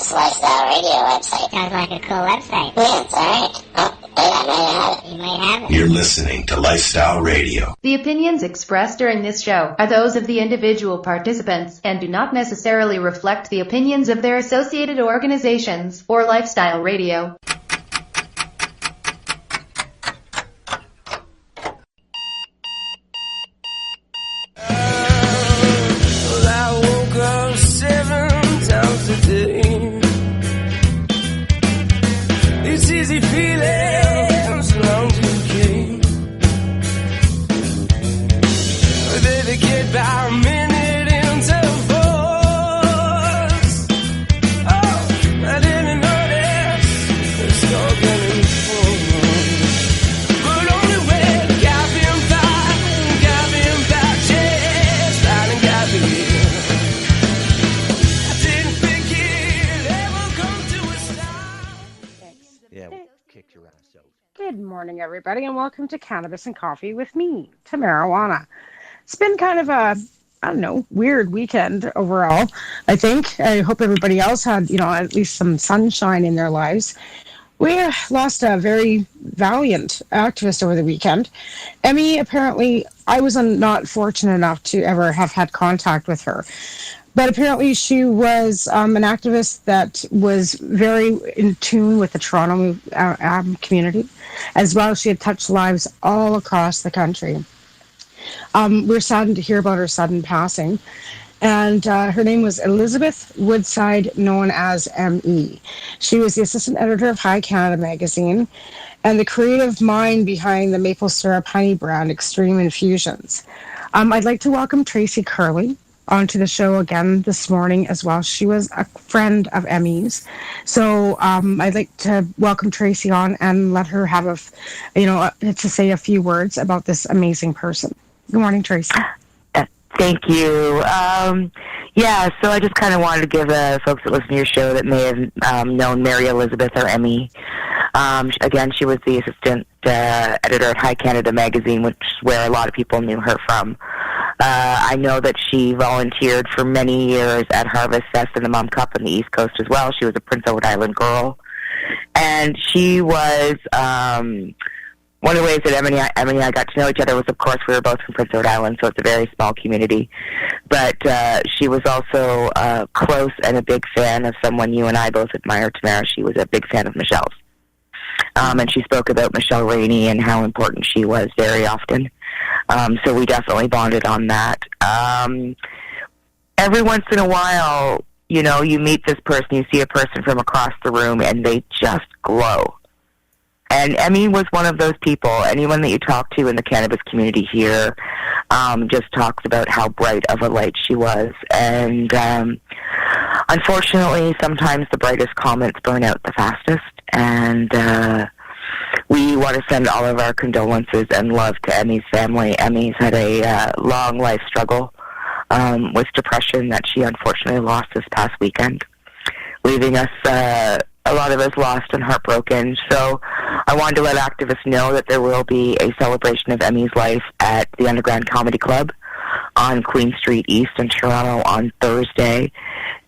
This Lifestyle Radio website. Sounds like a cool website. Yeah, it's alright. Oh, wait, I might have it. You might have it. You're listening to Lifestyle Radio. The opinions expressed during this show are those of the individual participants and do not necessarily reflect the opinions of their associated organizations or Lifestyle Radio. It's easy feeling so long to keep. Baby, get by a minute into force. Oh, I didn't notice it's all getting full. But only when got been by, just riding got me. I didn't think it ever come to a stop. Yeah, kicked your ass out. Good morning, everybody, and welcome to Cannabis and Coffee with me, Tamaijuana. It's been kind of a, weird weekend overall, I think. I hope everybody else had, at least some sunshine in their lives. We lost a very valiant activist over the weekend. Emmy, apparently, I was not fortunate enough to ever have had contact with her. But apparently she was an activist that was very in tune with the Toronto community, as well as she had touched lives all across the country. We're saddened to hear about her sudden passing. And her name was Elizabeth Woodside, known as M.E. She was the assistant editor of High Canada magazine and the creative mind behind the maple syrup honey brand Extreme Infusions. I'd like to welcome Tracy Curley onto the show again this morning as well. She was a friend of Emmy's. So I'd like to welcome Tracy on and let her have to say a few words about this amazing person. Good morning, Tracy. Thank you. So I just kind of wanted to give folks that listen to your show that may have known Mary Elizabeth or Emmy. Again, she was the assistant editor at High Canada magazine, which is where a lot of people knew her from. I know that she volunteered for many years at Harvest Fest and the Mom Cup on the East Coast as well. She was a Prince Edward Island girl. And she was, one of the ways that Emily and I got to know each other was, of course, we were both from Prince Edward Island, so it's a very small community. But she was also close and a big fan of someone you and I both admire, Tamara. She was a big fan of Michelle's. And she spoke about Michelle Rainey and how important she was very often. So we definitely bonded on that. Every once in a while, you meet this person, you see a person from across the room, and they just glow. And Emmy was one of those people. Anyone that you talk to in the cannabis community here just talks about how bright of a light she was. And unfortunately, sometimes the brightest comments burn out the fastest. And we want to send all of our condolences and love to Emmy's family. Emmy's had a long life struggle with depression that she unfortunately lost this past weekend, leaving us, a lot of us, lost and heartbroken. So I wanted to let activists know that there will be a celebration of Emmy's life at the Underground Comedy Club on Queen Street East in Toronto on Thursday.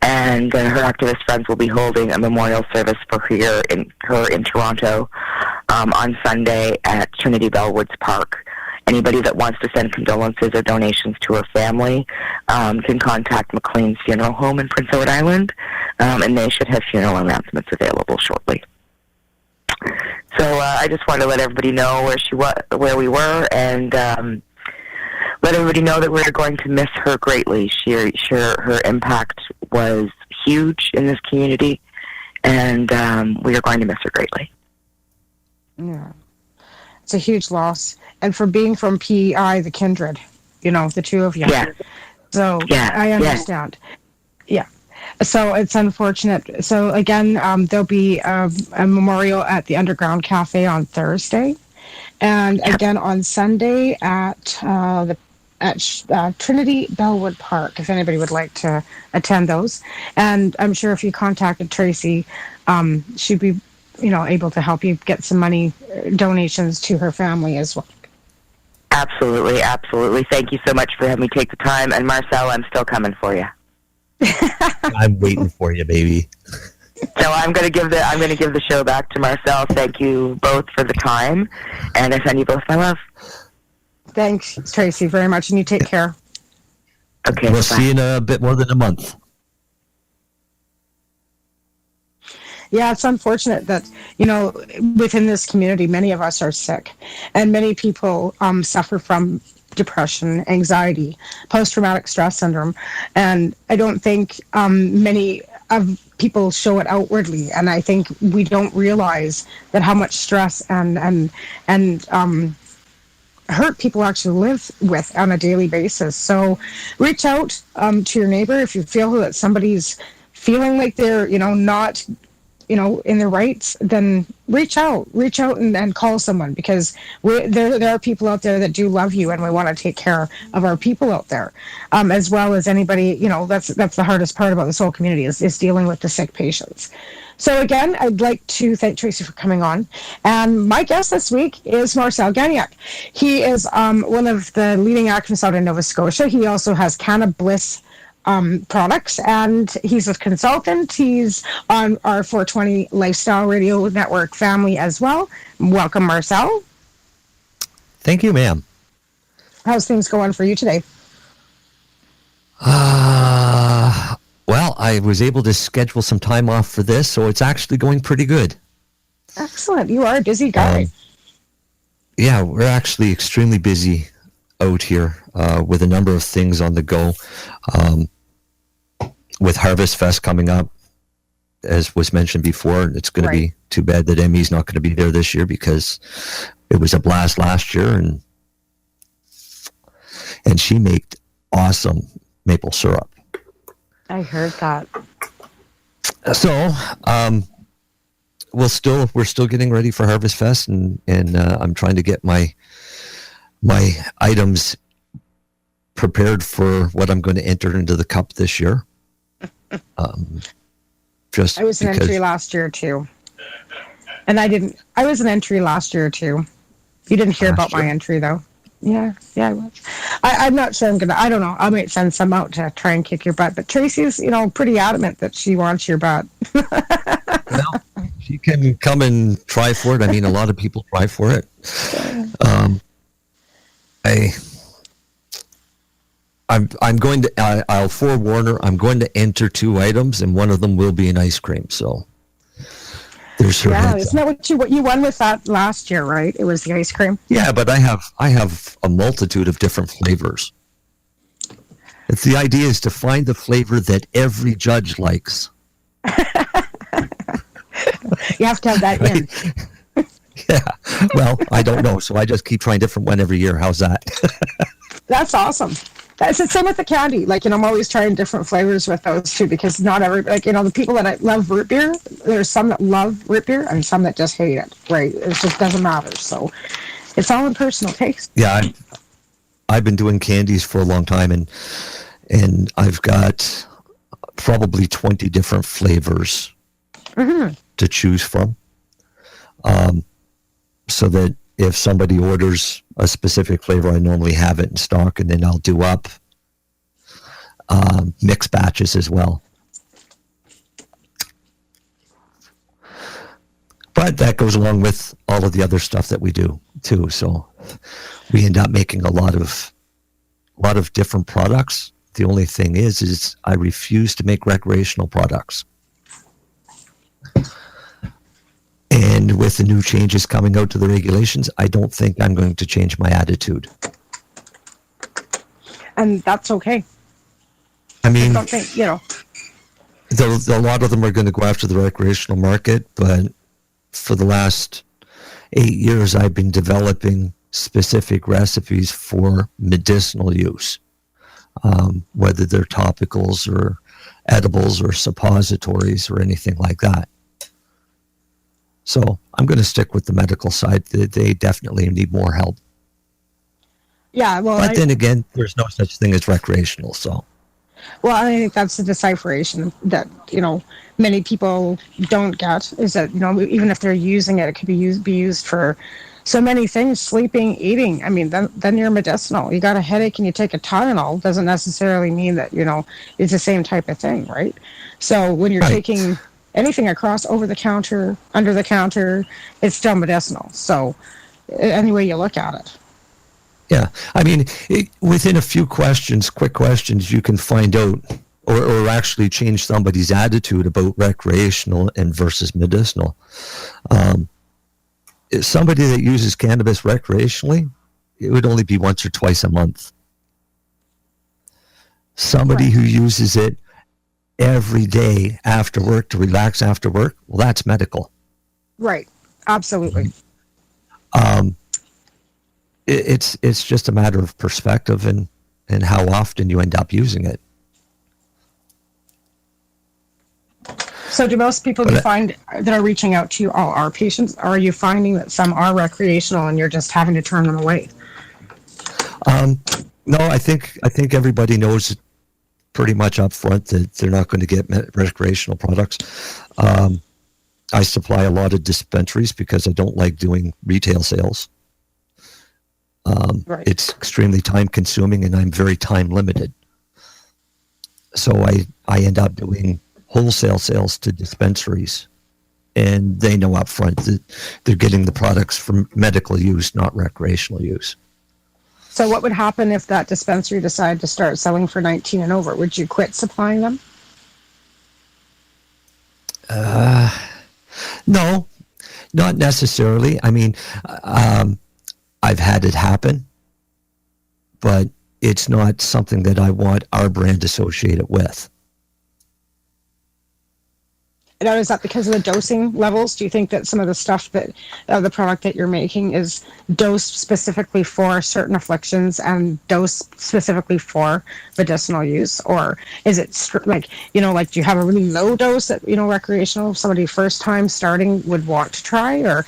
And her activist friends will be holding a memorial service for her in Toronto on Sunday at Trinity Bellwoods Park. Anybody that wants to send condolences or donations to her family can contact McLean's Funeral Home in Prince Edward Island, and they should have funeral announcements available shortly. So I just wanted to let everybody know where we were, and let everybody know that we're going to miss her greatly. Her impact was huge in this community, and we are going to miss her greatly. Yeah. It's a huge loss. And for being from PEI, the kindred, the two of you. Yeah. So I understand. Yeah. So it's unfortunate. So again, there'll be a memorial at the Underground Cafe on Thursday. And again on Sunday at Trinity Bellwood Park, if anybody would like to attend those. And I'm sure if you contacted Tracy, she'd be able to help you get some money donations to her family as well. Absolutely, absolutely. Thank you so much for having me take the time. And Marcel, I'm still coming for you. I'm waiting for you, baby. So I'm going to give the show back to Marcel. Thank you both for the time, and I send you both my love. Thanks, Tracy, very much, and you take care. Okay, We'll bye. see you in a bit more than a month. Yeah, it's unfortunate that, within this community, many of us are sick, and many people suffer from depression, anxiety, post-traumatic stress syndrome, and I don't think many of people show it outwardly, and I think we don't realize that how much stress and hurt people actually live with on a daily basis. So reach out to your neighbor if you feel that somebody's feeling like they're not in their rights. Then reach out and call someone, because there are people out there that do love you, and we want to take care of our people out there, as well as anybody. That's the hardest part about this whole community is dealing with the sick patients. So again, I'd like to thank Tracy for coming on. And my guest this week is Marcel Gignac. He is one of the leading activists out in Nova Scotia. He also has Cannabis products, and he's a consultant. He's on our 420 Lifestyle Radio Network family as well. Welcome, Marcel. Thank you, ma'am. How's things going for you today? Well, I was able to schedule some time off for this, so it's actually going pretty good. Excellent. You are a busy guy. Yeah, we're actually extremely busy out here with a number of things on the go. With Harvest Fest coming up, as was mentioned before, it's going to be too bad that Emmy's not going to be there this year, because it was a blast last year, and she made awesome maple syrup. I heard that. So, we're still getting ready for Harvest Fest, and I'm trying to get my items prepared for what I'm going to enter into the cup this year. I was an entry last year too, and I was an entry last year too. You didn't hear about my entry though. Yeah, I was. I'm not sure I don't know. I might send some out to try and kick your butt. But Tracy's, pretty adamant that she wants your butt. Well, she can come and try for it. I mean, a lot of people try for it. I'm going to, I'll forewarn her, I'm going to enter 2 items, and one of them will be an ice cream. So there's her. Yeah, isn't that what you won with that last year, right? It was the ice cream. Yeah, but I have a multitude of different flavors. It's the idea is to find the flavor that every judge likes. You have to have that in. Yeah. Well, I don't know, so I just keep trying different one every year. How's that? That's awesome. That's the same with the candy. I'm always trying different flavors with those too, because not every, the people that love root beer, there's some that love root beer and some that just hate it, right? It just doesn't matter. So it's all in personal taste. Yeah, I've been doing candies for a long time, and I've got probably 20 different flavors to choose from. So that if somebody orders a specific flavor, I normally have it in stock, and then I'll do up mixed batches as well. But that goes along with all of the other stuff that we do too. So we end up making a lot of different products. The only thing is I refuse to make recreational products. And with the new changes coming out to the regulations, I don't think I'm going to change my attitude. And that's okay. I mean, I don't think, a lot of them are going to go after the recreational market, but for the last 8 years, I've been developing specific recipes for medicinal use, whether they're topicals or edibles or suppositories or anything like that. So I'm going to stick with the medical side. They definitely need more help. Yeah, well, but then again, there's no such thing as recreational. So, well, I think that's the decipheration that many people don't get, is that even if they're using it, it could be used for so many things: sleeping, eating. I mean, then you're medicinal. You got a headache and you take a Tylenol doesn't necessarily mean that it's the same type of thing, right? So when you're taking anything across over the counter, under the counter, it's still medicinal. So any way you look at it. Yeah, I mean, within a few questions, quick questions, you can find out or actually change somebody's attitude about recreational and versus medicinal. Somebody that uses cannabis recreationally, it would only be once or twice a month. Somebody who uses it every day after work to relax after work, well, that's medical. Right. Absolutely. It's just a matter of perspective and how often you end up using it. So do most people you find that are reaching out to you all are patients? Or are you finding that some are recreational and you're just having to turn them away? No, I think everybody knows pretty much up front that they're not going to get recreational products. I supply a lot of dispensaries because I don't like doing retail sales. Right. It's extremely time consuming and I'm very time limited. So I end up doing wholesale sales to dispensaries, and they know up front that they're getting the products for medical use, not recreational use. So what would happen if that dispensary decided to start selling for 19 and over? Would you quit supplying them? No, not necessarily. I mean, I've had it happen, but it's not something that I want our brand associated with. Now, is that because of the dosing levels? Do you think that some of the stuff that the product that you're making is dosed specifically for certain afflictions and dosed specifically for medicinal use? Or is it like do you have a really low dose that, recreational, somebody first time starting would want to try? Or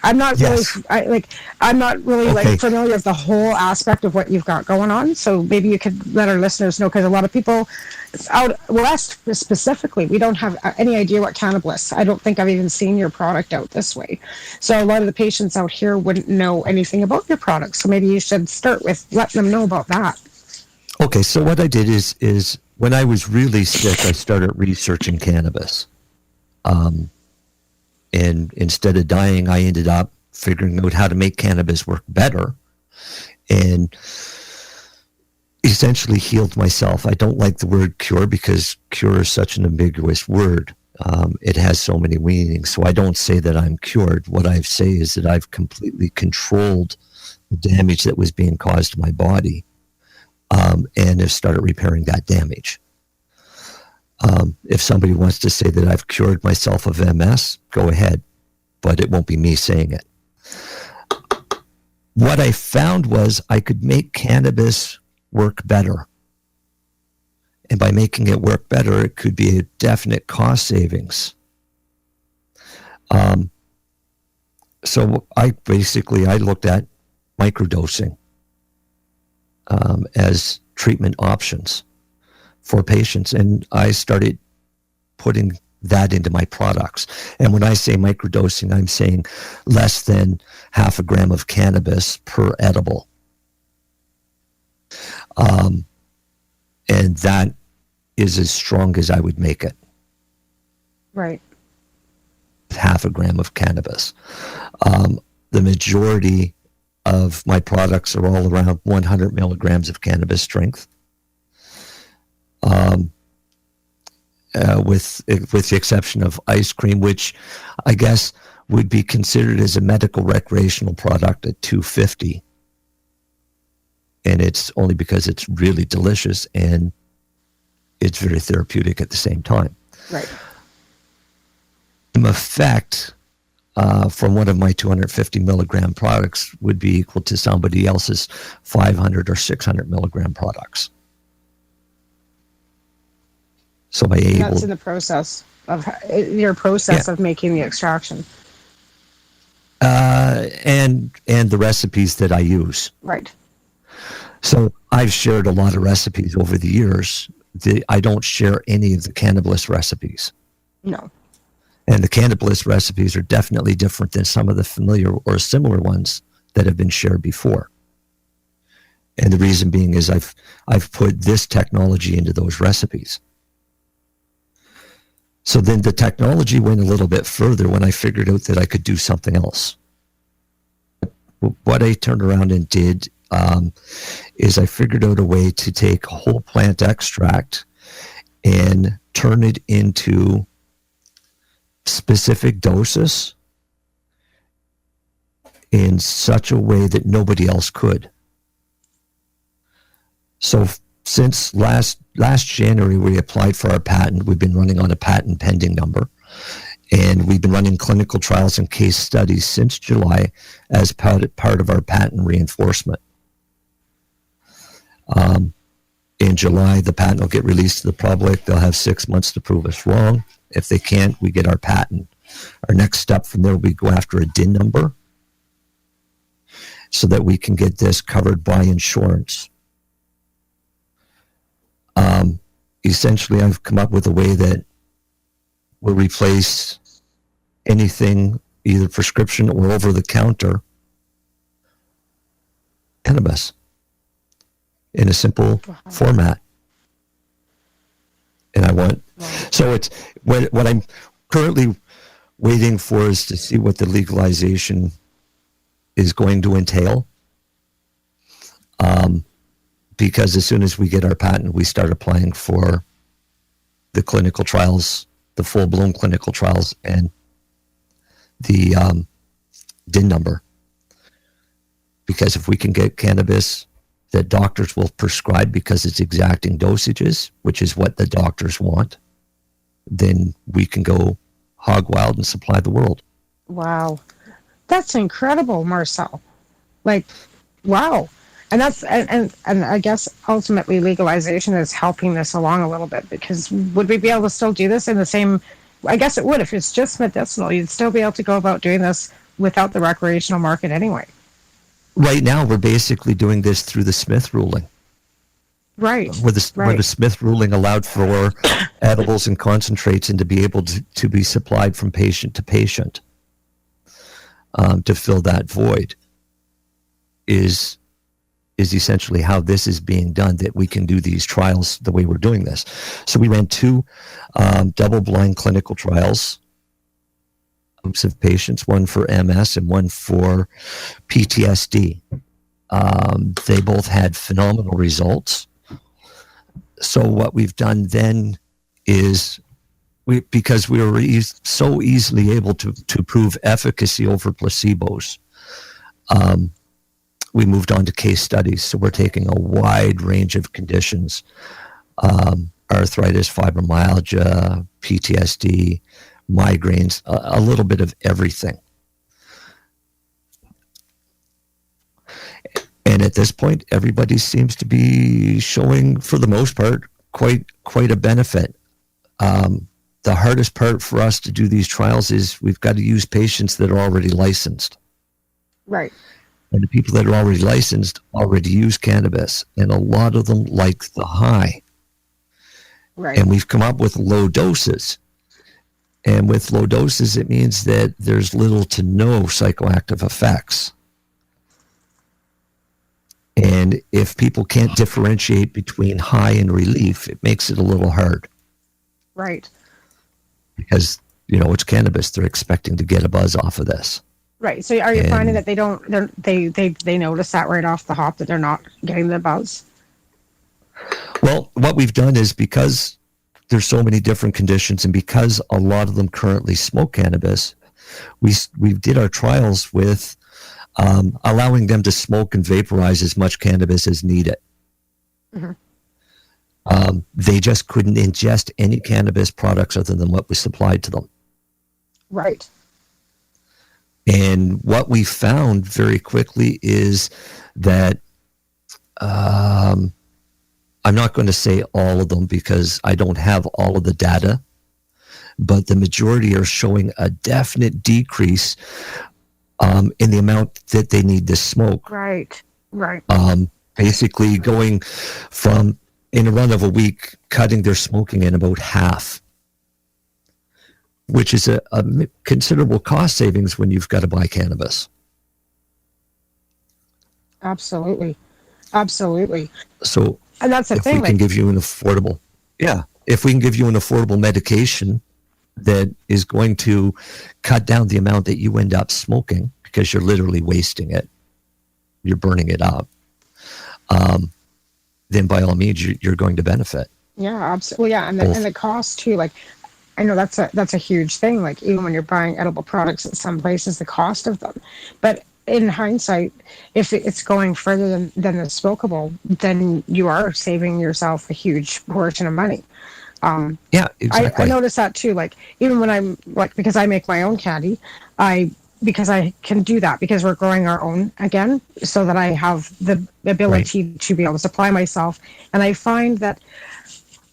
I'm not Yes. really, I'm not really Okay. familiar with the whole aspect of what you've got going on. So maybe you could let our listeners know, because a lot of people out west specifically, we don't have any idea what cannabis. I don't think I've even seen your product out this way. So a lot of the patients out here wouldn't know anything about your product. So maybe you should start with letting them know about that. Okay, so what I did is when I was really sick, I started researching cannabis. And instead of dying, I ended up figuring out how to make cannabis work better, and essentially healed myself. I don't like the word cure because cure is such an ambiguous word. It has so many meanings. So I don't say that I'm cured. What I say is that I've completely controlled the damage that was being caused to my body, and have started repairing that damage. If somebody wants to say that I've cured myself of MS, go ahead, but it won't be me saying it. What I found was I could make cannabis work better. And by making it work better, it could be a definite cost savings. So I looked at microdosing as treatment options for patients, and I started putting that into my products. And when I say microdosing, I'm saying less than 0.5 gram of cannabis per edible. And that is as strong as I would make it. Right. 0.5 gram of cannabis. The majority of my products are all around 100 milligrams of cannabis strength. With the exception of ice cream, which I guess would be considered as a medical recreational product at 250. And it's only because it's really delicious and it's very therapeutic at the same time. Right. The effect from one of my 250 milligram products would be equal to somebody else's 500 or 600 milligram products. So that's in the process of your process of making the extraction. And the recipes that I use. Right. So I've shared a lot of recipes over the years. I don't share any of the cannabis recipes. No. And the cannabis recipes are definitely different than some of the familiar or similar ones that have been shared before. And the reason being is I've put this technology into those recipes. So then the technology went a little bit further when I figured out that I could do something else. What I turned around and did is I figured out a way to take whole plant extract and turn it into specific doses in such a way that nobody else could. So since last January, we applied for our patent. We've been running on a patent pending number, and we've been running clinical trials and case studies since July as part of our patent reinforcement. In July, the patent will get released to the public. They'll have 6 months to prove us wrong. If they can't, we get our patent. Our next step from there, we go after a DIN number so that we can get this covered by insurance. Essentially, I've come up with a way that will replace anything, either prescription or over-the-counter cannabis in a simple format. And I want, so it's what I'm currently waiting for is to see what the legalization is going to entail. Because as soon as we get our patent, we start applying for the clinical trials, the full-blown clinical trials, and the DIN number. Because if we can get cannabis that doctors will prescribe because it's exacting dosages, which is what the doctors want, then we can go hog wild and supply the world. Wow. That's incredible, Marcel. Like, wow. And that's and I guess ultimately legalization is helping this along a little bit, because would we be able to still do this in the same, I guess it would, if it's just medicinal, you'd still be able to go about doing this without the recreational market anyway. Right now, we're basically doing this through the Smith ruling. Right. Where the Smith ruling allowed for edibles and concentrates and to be able to be supplied from patient to patient to fill that void is essentially how this is being done, that we can do these trials the way we're doing this. So we ran 2 double-blind clinical trials, groups of patients, one for MS and one for PTSD. They both had phenomenal results. So what we've done then is, because we were so easily able to prove efficacy over placebos, we moved on to case studies. So we're taking a wide range of conditions, arthritis, fibromyalgia, PTSD, migraines, a little bit of everything. And at this point, everybody seems to be showing, for the most part, quite a benefit. The hardest part for us to do these trials is we've got to use patients that are already licensed. Right. And the people that are already licensed already use cannabis, and a lot of them like the high. Right. And we've come up with low doses. And with low doses, it means that there's little to no psychoactive effects. And if people can't differentiate between high and relief, it makes it a little hard. Right. Because, it's cannabis. They're expecting to get a buzz off of this. Right. So are you finding that they notice that right off the hop, that they're not getting the buzz? Well, what we've done is, because there's so many different conditions, and because a lot of them currently smoke cannabis, we did our trials with allowing them to smoke and vaporize as much cannabis as needed. Mm-hmm. They just couldn't ingest any cannabis products other than what was supplied to them. Right. And what we found very quickly is that I'm not going to say all of them because I don't have all of the data, but the majority are showing a definite decrease in the amount that they need to smoke. Right. Basically going from, in a run of a week, cutting their smoking in about half, which is a considerable cost savings when you've got to buy cannabis. Absolutely. So, and that's the if thing. We can give you an affordable, if we can give you an affordable medication that is going to cut down the amount that you end up smoking because you're literally wasting it, you're burning it up, then by all means you're going to benefit. Yeah, absolutely. Yeah, and the cost too. Like, I know that's a huge thing. Like, even when you're buying edible products at some places, the cost of them. But in hindsight, if it's going further than the smokable, then you are saving yourself a huge portion of money. Yeah, exactly. I notice that too. Like, even when I'm like, because I make my own candy, because I can do that because we're growing our own again, so that I have the ability to be able to supply myself. And I find that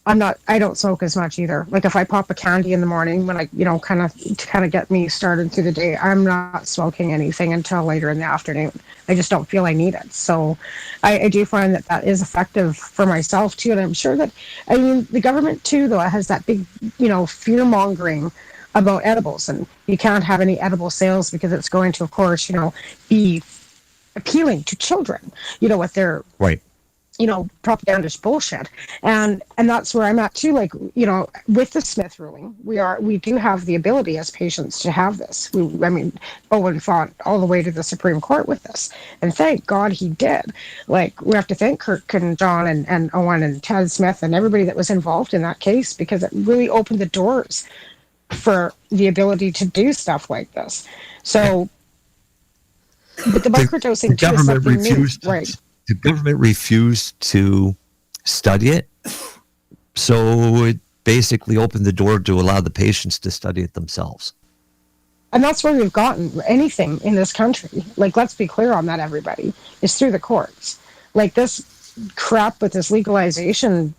I don't smoke as much either. Like, if I pop a candy in the morning when I, kind of get me started through the day, I'm not smoking anything until later in the afternoon. I just don't feel I need it. So I do find that is effective for myself too. And I'm sure that, the government too, though, has that big, fear mongering about edibles, and you can't have any edible sales because it's going to, of course, be appealing to children, with their right. Propagandist bullshit. And that's where I'm at too. Like, with the Smith ruling, we do have the ability as patients to have this. Owen fought all the way to the Supreme Court with this, and thank God he did. Like, we have to thank Kirk and John and Owen and Ted Smith and everybody that was involved in that case, because it really opened the doors for the ability to do stuff like this. So, but the microdosing too is something new, right? The government refused to study it, so it basically opened the door to allow the patients to study it themselves. And that's where we've gotten anything in this country. Like, let's be clear on that, everybody, is through the courts. Like, this crap with this legalization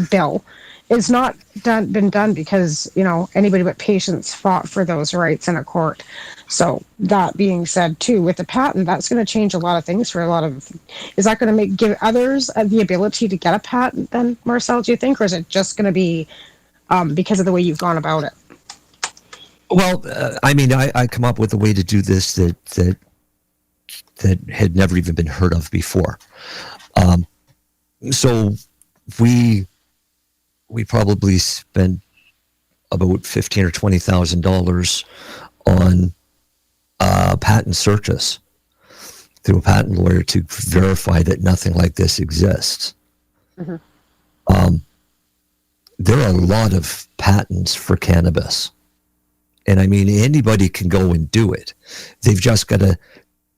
bill is not been done because, anybody but patients fought for those rights in a court. So that being said, too, with the patent, that's going to change a lot of things for a lot of. Is that going to give others the ability to get a patent then, Marcel, do you think? Or is it just going to be because of the way you've gone about it? Well, I come up with a way to do this that had never even been heard of before. So we probably spend about $15,000 or $20,000 on patent searches through a patent lawyer to verify that nothing like this exists. Mm-hmm. There are a lot of patents for cannabis, and anybody can go and do it. They've just got to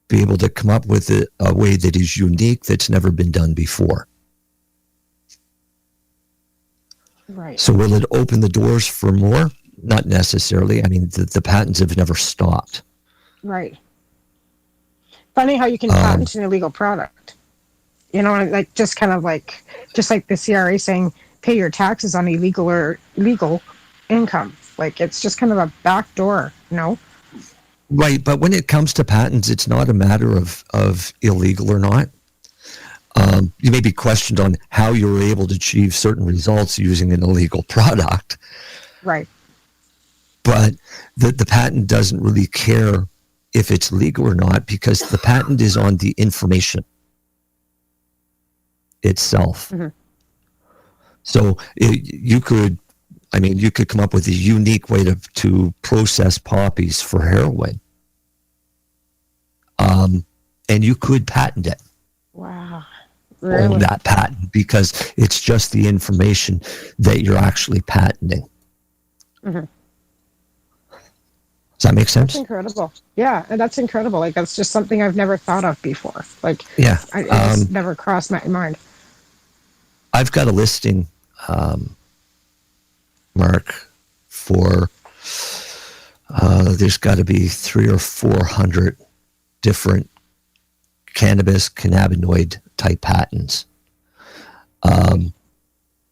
be able to come up with a way that is unique, that's never been done before. Right. So will it open the doors for more? Not necessarily. The patents have never stopped. Right. Funny how you can patent an illegal product. Like, just like the CRA saying, pay your taxes on illegal or legal income. Like, it's just kind of a back door, Right, but when it comes to patents, it's not a matter of illegal or not. You may be questioned on how you were able to achieve certain results using an illegal product. Right. But the patent doesn't really care if it's legal or not, because the patent is on the information itself. Mm-hmm. So you could come up with a unique way to process poppies for heroin. And you could patent it. Wow. Really? Own that patent, because it's just the information that you're actually patenting. Mm-hmm. Does that make sense? That's incredible. Yeah, and that's incredible. Like, that's just something I've never thought of before. Like, yeah, it just never crossed my mind. I've got a listing, Mark, for there's got to be 300 or 400 different cannabinoid type patents.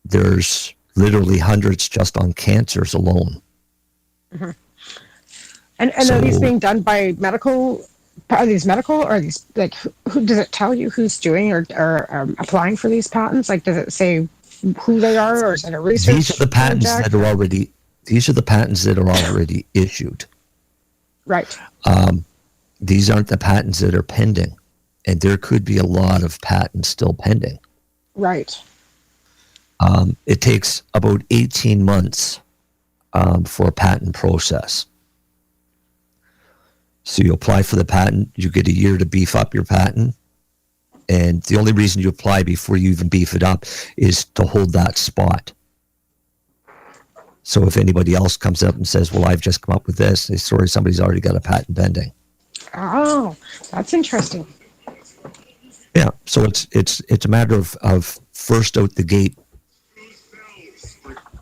There's literally hundreds just on cancers alone. Mm-hmm. And are these being done by medical? Are these medical, or are these, like, who does it tell you who's doing or applying for these patents? Like, does it say who they are, or is it a research? These are the patents that are already. These are the patents that are already issued. Right. These aren't the patents that are pending, and there could be a lot of patents still pending. Right. It takes about 18 months for a patent process. So you apply for the patent, you get a year to beef up your patent, and the only reason you apply before you even beef it up is to hold that spot. So if anybody else comes up and says, well, I've just come up with this, they sorry, somebody's already got a patent pending. Oh, that's interesting. Yeah, so it's a matter of first out the gate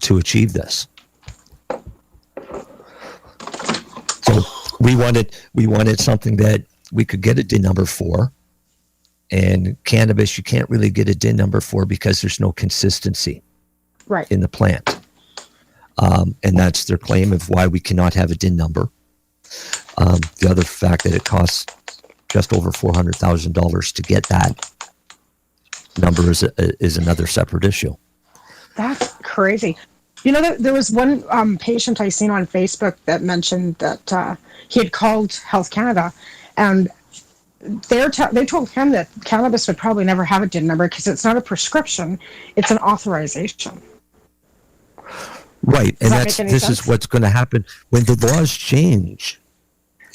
to achieve this. So we wanted something that we could get a DIN number for, and cannabis you can't really get a DIN number for because there's no consistency in the plant. And that's their claim of why we cannot have a DIN number. The other fact that it costs just over $400,000 to get that number is another separate issue. That's crazy. You know, there was one patient I seen on Facebook that mentioned that he had called Health Canada, and they told him that cannabis would probably never have a DIN number because it's not a prescription, it's an authorization. Right, and this is what's going to happen when the laws change.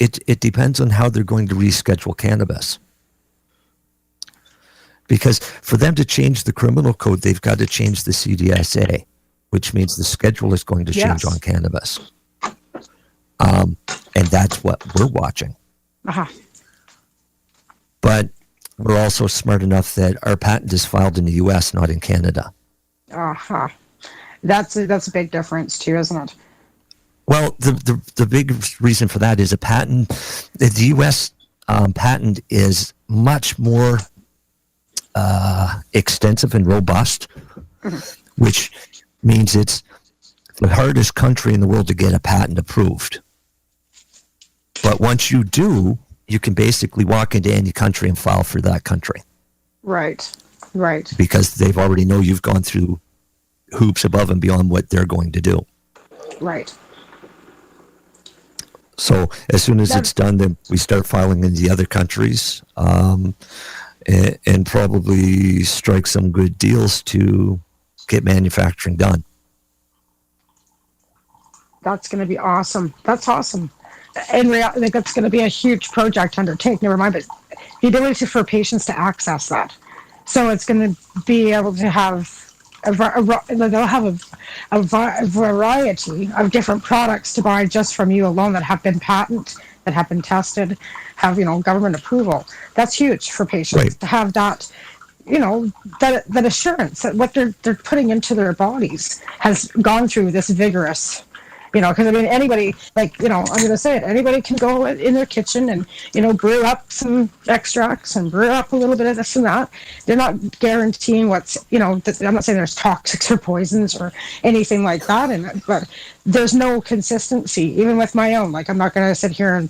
It depends on how they're going to reschedule cannabis. Because for them to change the criminal code, they've got to change the CDSA, which means the schedule is going to change on cannabis. And that's what we're watching. Uh-huh. But we're also smart enough that our patent is filed in the U.S., not in Canada. Uh-huh. That's a big difference too, isn't it? Well, the big reason for that is the U.S. Patent is much more extensive and robust, which means it's the hardest country in the world to get a patent approved. But once you do, you can basically walk into any country and file for that country. Right. Because they've already know you've gone through hoops above and beyond what they're going to do. Right. So as soon as it's done, then we start filing in the other countries, and probably strike some good deals to get manufacturing done. That's going to be awesome. That's awesome. In reality, I think that's going to be a huge project to undertake. Never mind, but the ability for patients to access that. So it's going to be able to have they'll have a variety of different products to buy just from you alone that have been patented, that have been tested, have government approval. That's huge for patients to have that, that assurance that what they're putting into their bodies has gone through this vigorous. Because anybody, I'm going to say it, anybody can go in their kitchen and, brew up some extracts and brew up a little bit of this and that. They're not guaranteeing what's, I'm not saying there's toxics or poisons or anything like that in it, but there's no consistency, even with my own. I'm not going to sit here and,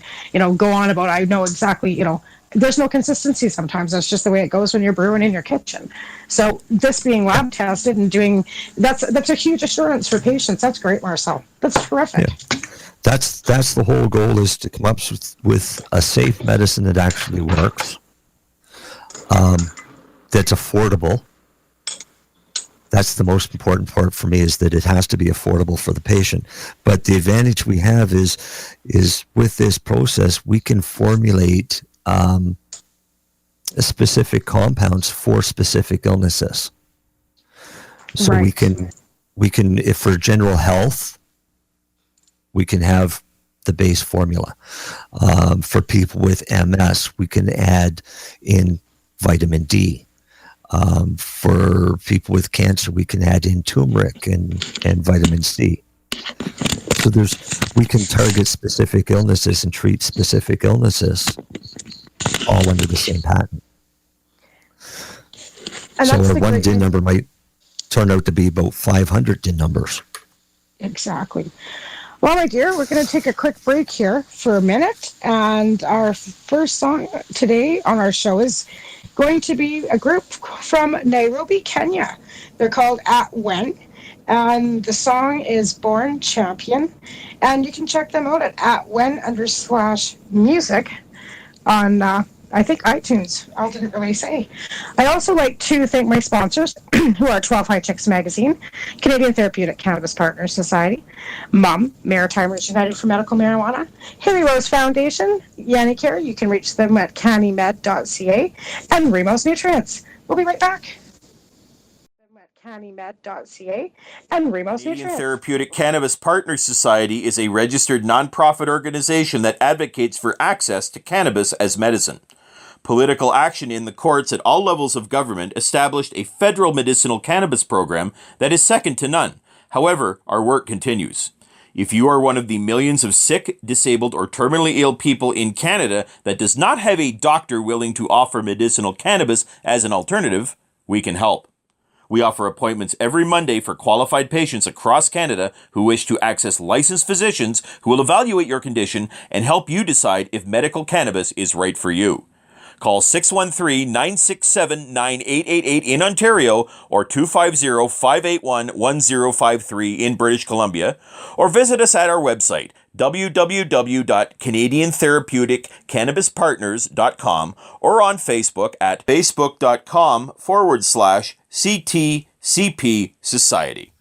go on about, I know exactly, there's no consistency sometimes. That's just the way it goes when you're brewing in your kitchen. So this being lab tested and doing, that's a huge assurance for patients. That's great, Marcel. That's terrific. Yeah. That's the whole goal, is to come up with a safe medicine that actually works, that's affordable. That's the most important part for me, is that it has to be affordable for the patient. But the advantage we have is with this process, we can formulate specific compounds for specific illnesses. So we can, if for general health, we can have the base formula. For people with MS, we can add in vitamin D. For people with cancer, we can add in turmeric and vitamin C. So we can target specific illnesses and treat specific illnesses, all under the same patent. And so our one DIN number might turn out to be about 500 DIN numbers. Exactly. Well, my dear, we're going to take a quick break here for a minute. And our first song today on our show is going to be a group from Nairobi, Kenya. They're called At When. And the song is Born Champion. And you can check them out at @when_music on I think iTunes. I didn't really say. I also like to thank my sponsors, who are 12 High Chicks Magazine, Canadian Therapeutic Cannabis Partners Society, MUM, Maritimers United for Medical Marijuana, Harry Rose Foundation, Yannicare. You can reach them at cannymed.ca, and Remos Nutrients. We'll be right back. Cannymed.ca and Remos Canadian Nutrients. Therapeutic Cannabis Partners Society is a registered nonprofit organization that advocates for access to cannabis as medicine. Political action in the courts at all levels of government established a federal medicinal cannabis program that is second to none. However, our work continues. If you are one of the millions of sick, disabled, or terminally ill people in Canada that does not have a doctor willing to offer medicinal cannabis as an alternative, we can help. We offer appointments every Monday for qualified patients across Canada who wish to access licensed physicians who will evaluate your condition and help you decide if medical cannabis is right for you. Call 613-967-9888 in Ontario or 250-581-1053 in British Columbia, or visit us at our website, www.canadiantherapeuticcannabispartners.com, or on Facebook at facebook.com/CTCP Society.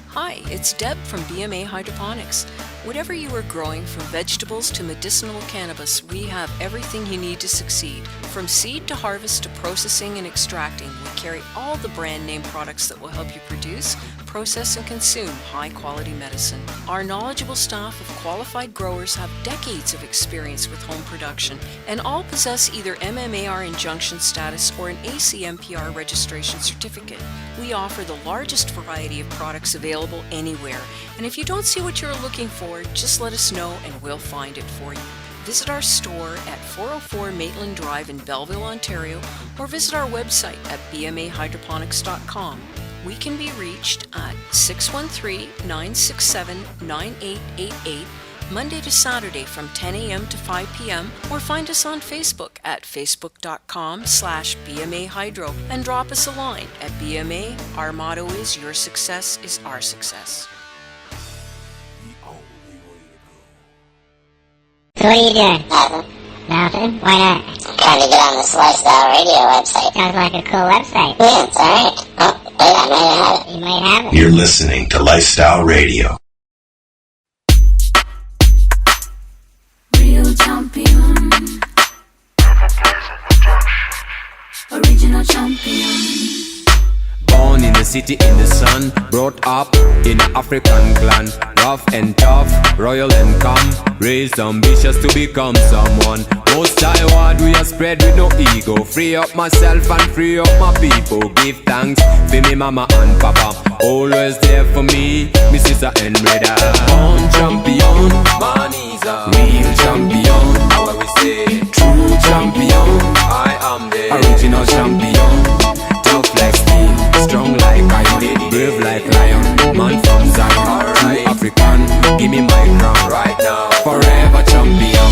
Hi, it's Deb from BMA Hydroponics. Whatever you are growing, from vegetables to medicinal cannabis, we have everything you need to succeed. From seed to harvest to processing and extracting, we carry all the brand name products that will help you produce, process, and consume high-quality medicine. Our knowledgeable staff of qualified growers have decades of experience with home production, and all possess either MMAR injunction status or an ACMPR registration certificate. We offer the largest variety of products available anywhere, and if you don't see what you're looking for, just let us know and we'll find it for you. Visit our store at 404 Maitland Drive in Belleville, Ontario, or visit our website at bmahydroponics.com. We can be reached at 613-967-9888, Monday to Saturday from 10 a.m. to 5 p.m., or find us on Facebook at facebook.com/BMAHydro and drop us a line at BMA. Our motto is your success is our success. So what are you doing? Nothing. Why not? Trying to get on this Lifestyle Radio website. Sounds like a cool website. Yeah, it's alright. Oh, wait, I might have it. You might have it. You're listening to Lifestyle Radio. Real champion. Original champion. Born in the city in the sun, brought up in an African clan. Rough and tough, royal and calm, raised ambitious to become someone. Most Taiwan we are spread with no ego. Free up myself and free up my people. Give thanks for me mama and papa, always there for me, me sister and brother. Born champion, man is a real champion. How we say, true champion. I am the original champion. Tough like steel, strong like iron, brave like lion, man from Zion. True African, give me my crown right now. Forever champion.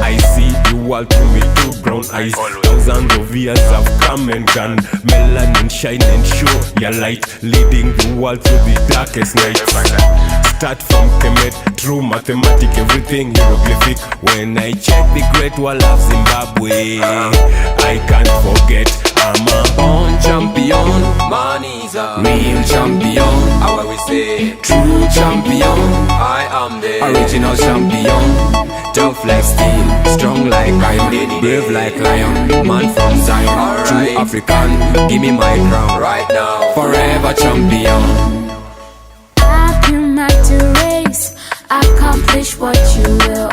I see you all through me two brown eyes. Thousands of years have come and gone. Melanin shine and show your light, leading you all through the darkest night. Start from Kemet, true mathematic, everything hieroglyphic. When I check the great wall of Zimbabwe, I can't forget I'm a born champion, man is a real champion. How we say, true champion. I am the original champion. Tough like steel, strong like iron, brave like lion, man from Zion. True African, give me my crown right now. Forever champion. Back to race, accomplish what you will.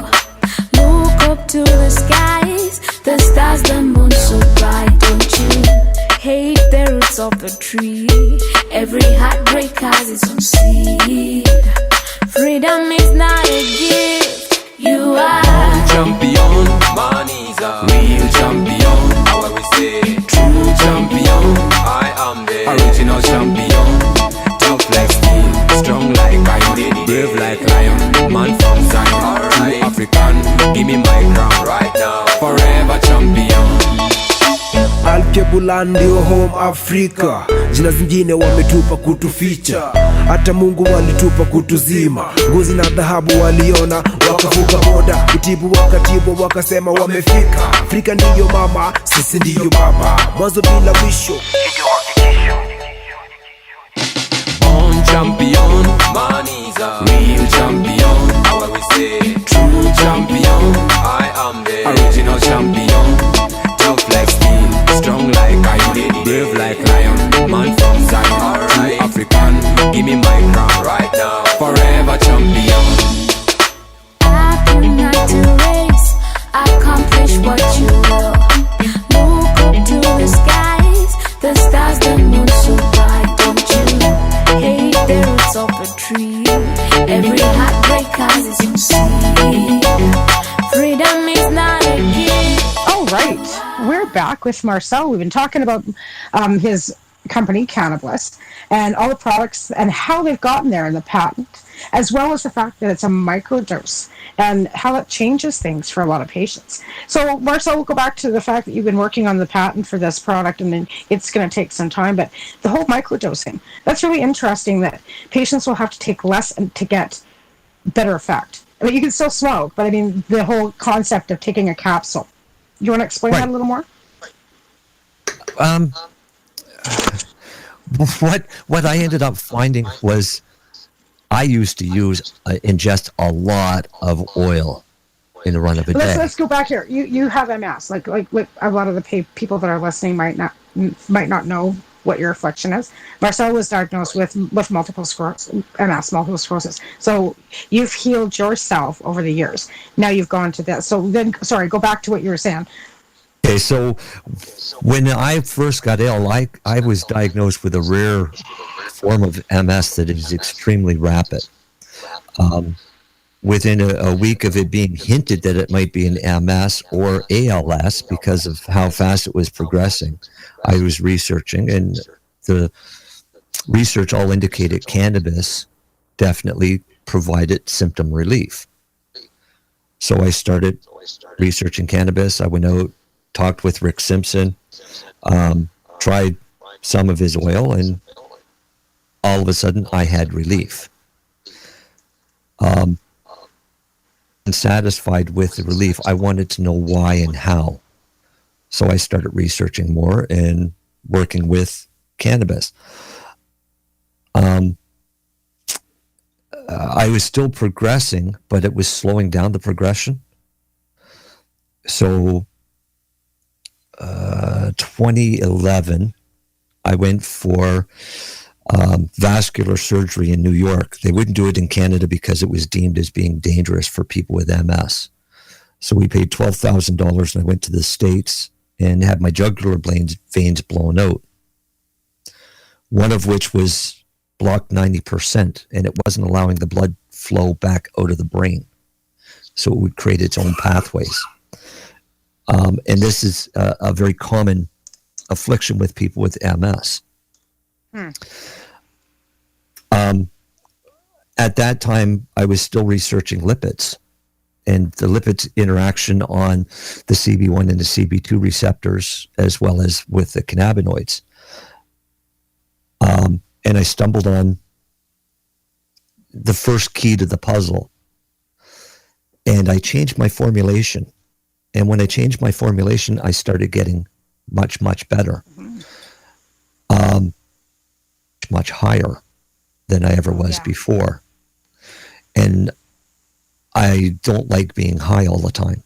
Look up to the skies, the stars, the moon so bright. Don't you hate the roots of the tree? Every heartbreak has its own seed. Freedom is not a gift, you are champion, man is a real champion. How we say, true champion. I am the original champion. Tough like steel, strong like iron, brave like lion, man from Zion. True African, give me my crown right now. Forever champion. Alkebulan ndio home Africa. jina zingine wametupa kutuficha, hata Mungu walitupa kutuzima. Ngozi na dhahabu waliona wakavuka boda, kutibu wakatibu wakasema wamefika. Afrika ndiyo mama, sisi ndiyo baba, mwanzo bila mwisho. Born champion, man is a real champion. How we say, true champion. I am the original champion. Tough like steel, strong like iron, brave like lion. Man from Zion, true African. Give me my crown right now, forever champion. Happy night to race, accomplish what you will. Look up to the skies, the stars, the moon so bright. Don't you hate the roots of a tree? Every heartbreak has its own seed. Freedom is not a gift. All right, we're back with Marcel. We've been talking about his company, Cannabis, and all the products and how they've gotten there in the patent, as well as the fact that it's a microdose and how it changes things for a lot of patients. So, Marcel, we'll go back to the fact that you've been working on the patent for this product, and then it's going to take some time, but the whole microdosing, that's really interesting that patients will have to take less and to get better effect. I mean, you can still smoke, but I mean, the whole concept of taking a capsule. You want to explain that a little more? What I ended up finding was I used to ingest a lot of oil in the run of a day. Let's go back here. You have MS. Like a lot of the people that are listening might not know what your affliction is. Marcel was diagnosed with multiple sclerosis, MS, multiple sclerosis. So you've healed yourself over the years. Now you've gone to this. So then, sorry, go back to what you were saying. Okay, so when I first got ill, I was diagnosed with a rare form of MS that is extremely rapid. Within a week of it being hinted that it might be an MS or ALS because of how fast it was progressing, I was researching, and the research all indicated cannabis definitely provided symptom relief. So I started researching cannabis. I went out, talked with Rick Simpson, tried some of his oil, and all of a sudden I had relief. Unsatisfied with the relief, I wanted to know why and how. So I started researching more and working with cannabis. I was still progressing, but it was slowing down the progression. So 2011, I went for vascular surgery in New York. They wouldn't do it in Canada because it was deemed as being dangerous for people with MS. So we paid $12,000, and I went to the States and had my jugular veins blown out, one of which was blocked 90%, and it wasn't allowing the blood flow back out of the brain. So it would create its own pathways. And this is a very common affliction with people with MS. At that time, I was still researching lipids and the lipids interaction on the CB1 and the CB2 receptors, as well as with the cannabinoids. And I stumbled on the first key to the puzzle, and I changed my formulation. And when I changed my formulation, I started getting much, much better. Much higher than I ever was before. And I don't like being high all the time.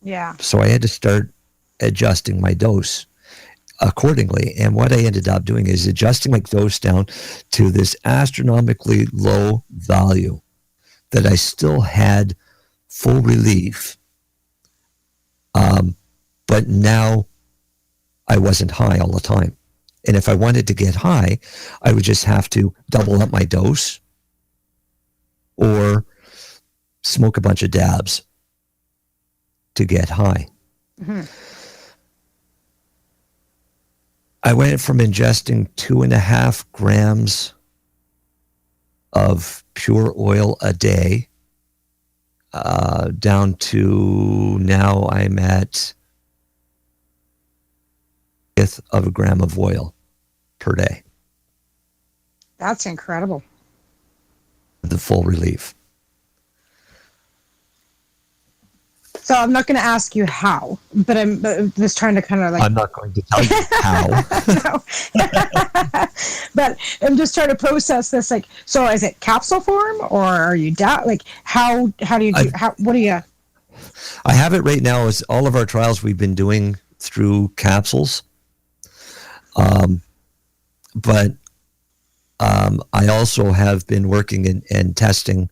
Yeah. So I had to start adjusting my dose accordingly. And what I ended up doing is adjusting my dose down to this astronomically low value that I still had full relief. But now I wasn't high all the time. And if I wanted to get high, I would just have to double up my dose or smoke a bunch of dabs to get high. Mm-hmm. I went from ingesting 2.5 grams of pure oil a day down to now I'm at 1/5 of a gram of oil per day. That's incredible. The full relief. So I'm not going to ask you how, but I'm just trying to kind of like. I'm not going to tell you how. But I'm just trying to process this. Like, so is it capsule form, or are you like how do you do? What do you? I have it right now. As all of our trials we've been doing through capsules, but I also have been working and testing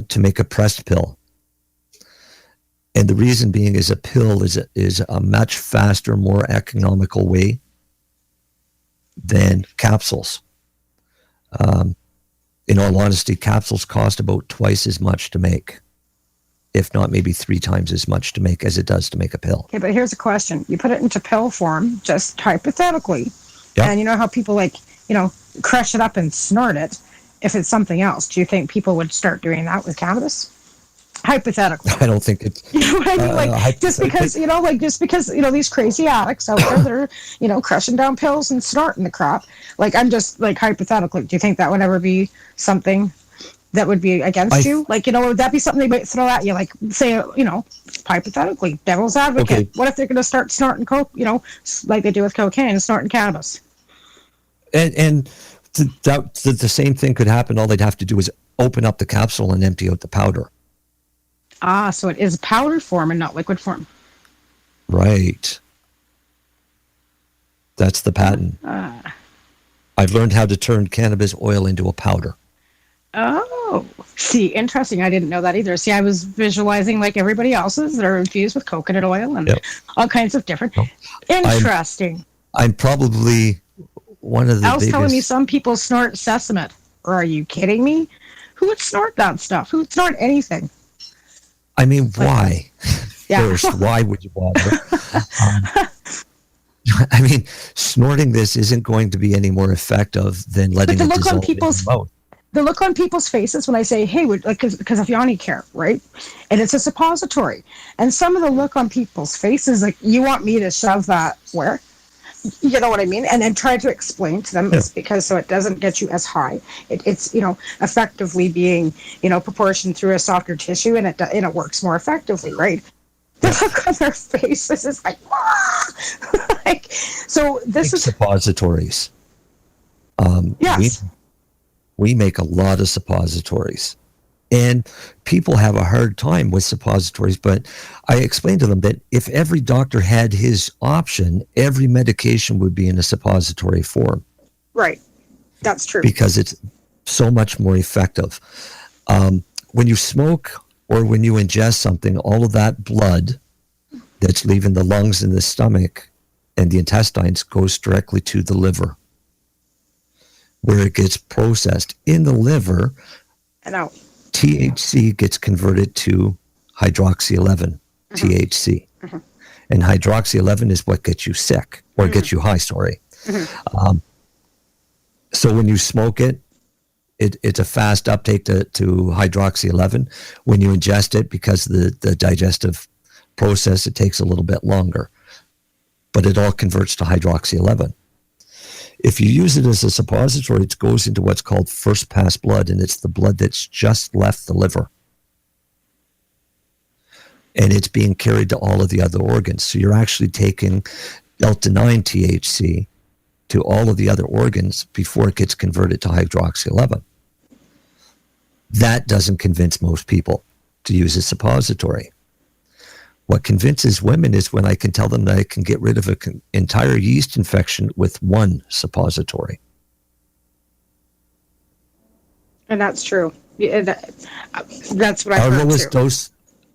to make a pressed pill. And the reason being is a pill is a much faster, more economical way than capsules. In all honesty, capsules cost about twice as much to make, if not maybe 3 times as much to make as it does to make a pill. Okay, but here's a question. You put it into pill form, just hypothetically, and you know how people like, crush it up and snort it. If it's something else, do you think people would start doing that with cannabis? Hypothetically. I don't think it's... You know what I mean? Like, just because these crazy addicts out there that are, crushing down pills and snorting the crap. Like, I'm just, like, hypothetically, do you think that would ever be something that would be against you? Like, would that be something they might throw at you? Like, say, hypothetically, devil's advocate. Okay. What if they're going to start snorting coke, like they do with cocaine, snorting cannabis? And the same thing could happen. All they'd have to do is open up the capsule and empty out the powder. Ah, so it is powder form and not liquid form. Right. That's the patent. I've learned how to turn cannabis oil into a powder. Oh, see, interesting. I didn't know that either. See, I was visualizing like everybody else's that are infused with coconut oil and all kinds of different. Interesting. I'm probably one of the biggest... telling me some people snort sesame. Or are you kidding me? Who would snort that stuff? Who would snort anything? I mean, why? First, why would you bother? I mean, snorting this isn't going to be any more effective than letting it dissolve in your mouth. The look on people's faces when I say, hey, because of Yanni care, right? And it's a suppository. And some of the look on people's faces, like, you want me to shove that where? You know what I mean? And then try to explain to them it's because so it doesn't get you as high. It's effectively being proportioned through a softer tissue, and it works more effectively, right? The look on their faces is like, like, so this is suppositories. Yes, we make a lot of suppositories. And people have a hard time with suppositories, but I explained to them that if every doctor had his option, every medication would be in a suppository form. Right. That's true. Because it's so much more effective. When you smoke or when you ingest something, all of that blood that's leaving the lungs and the stomach and the intestines goes directly to the liver, where it gets processed. In the liver, and out. THC gets converted to hydroxy-11, THC. And hydroxy-11 is what gets you sick, or gets you high, sorry. So when you smoke it, it's a fast uptake to hydroxy-11. When you ingest it, because the digestive process, it takes a little bit longer. But it all converts to hydroxy-11. If you use it as a suppository, it goes into what's called first pass blood, and it's the blood that's just left the liver. And it's being carried to all of the other organs. So you're actually taking delta-9 THC to all of the other organs before it gets converted to hydroxy-11. That doesn't convince most people to use a suppository. What convinces women is when I can tell them that I can get rid of an entire yeast infection with one suppository. And that's true. That's what I've heard too.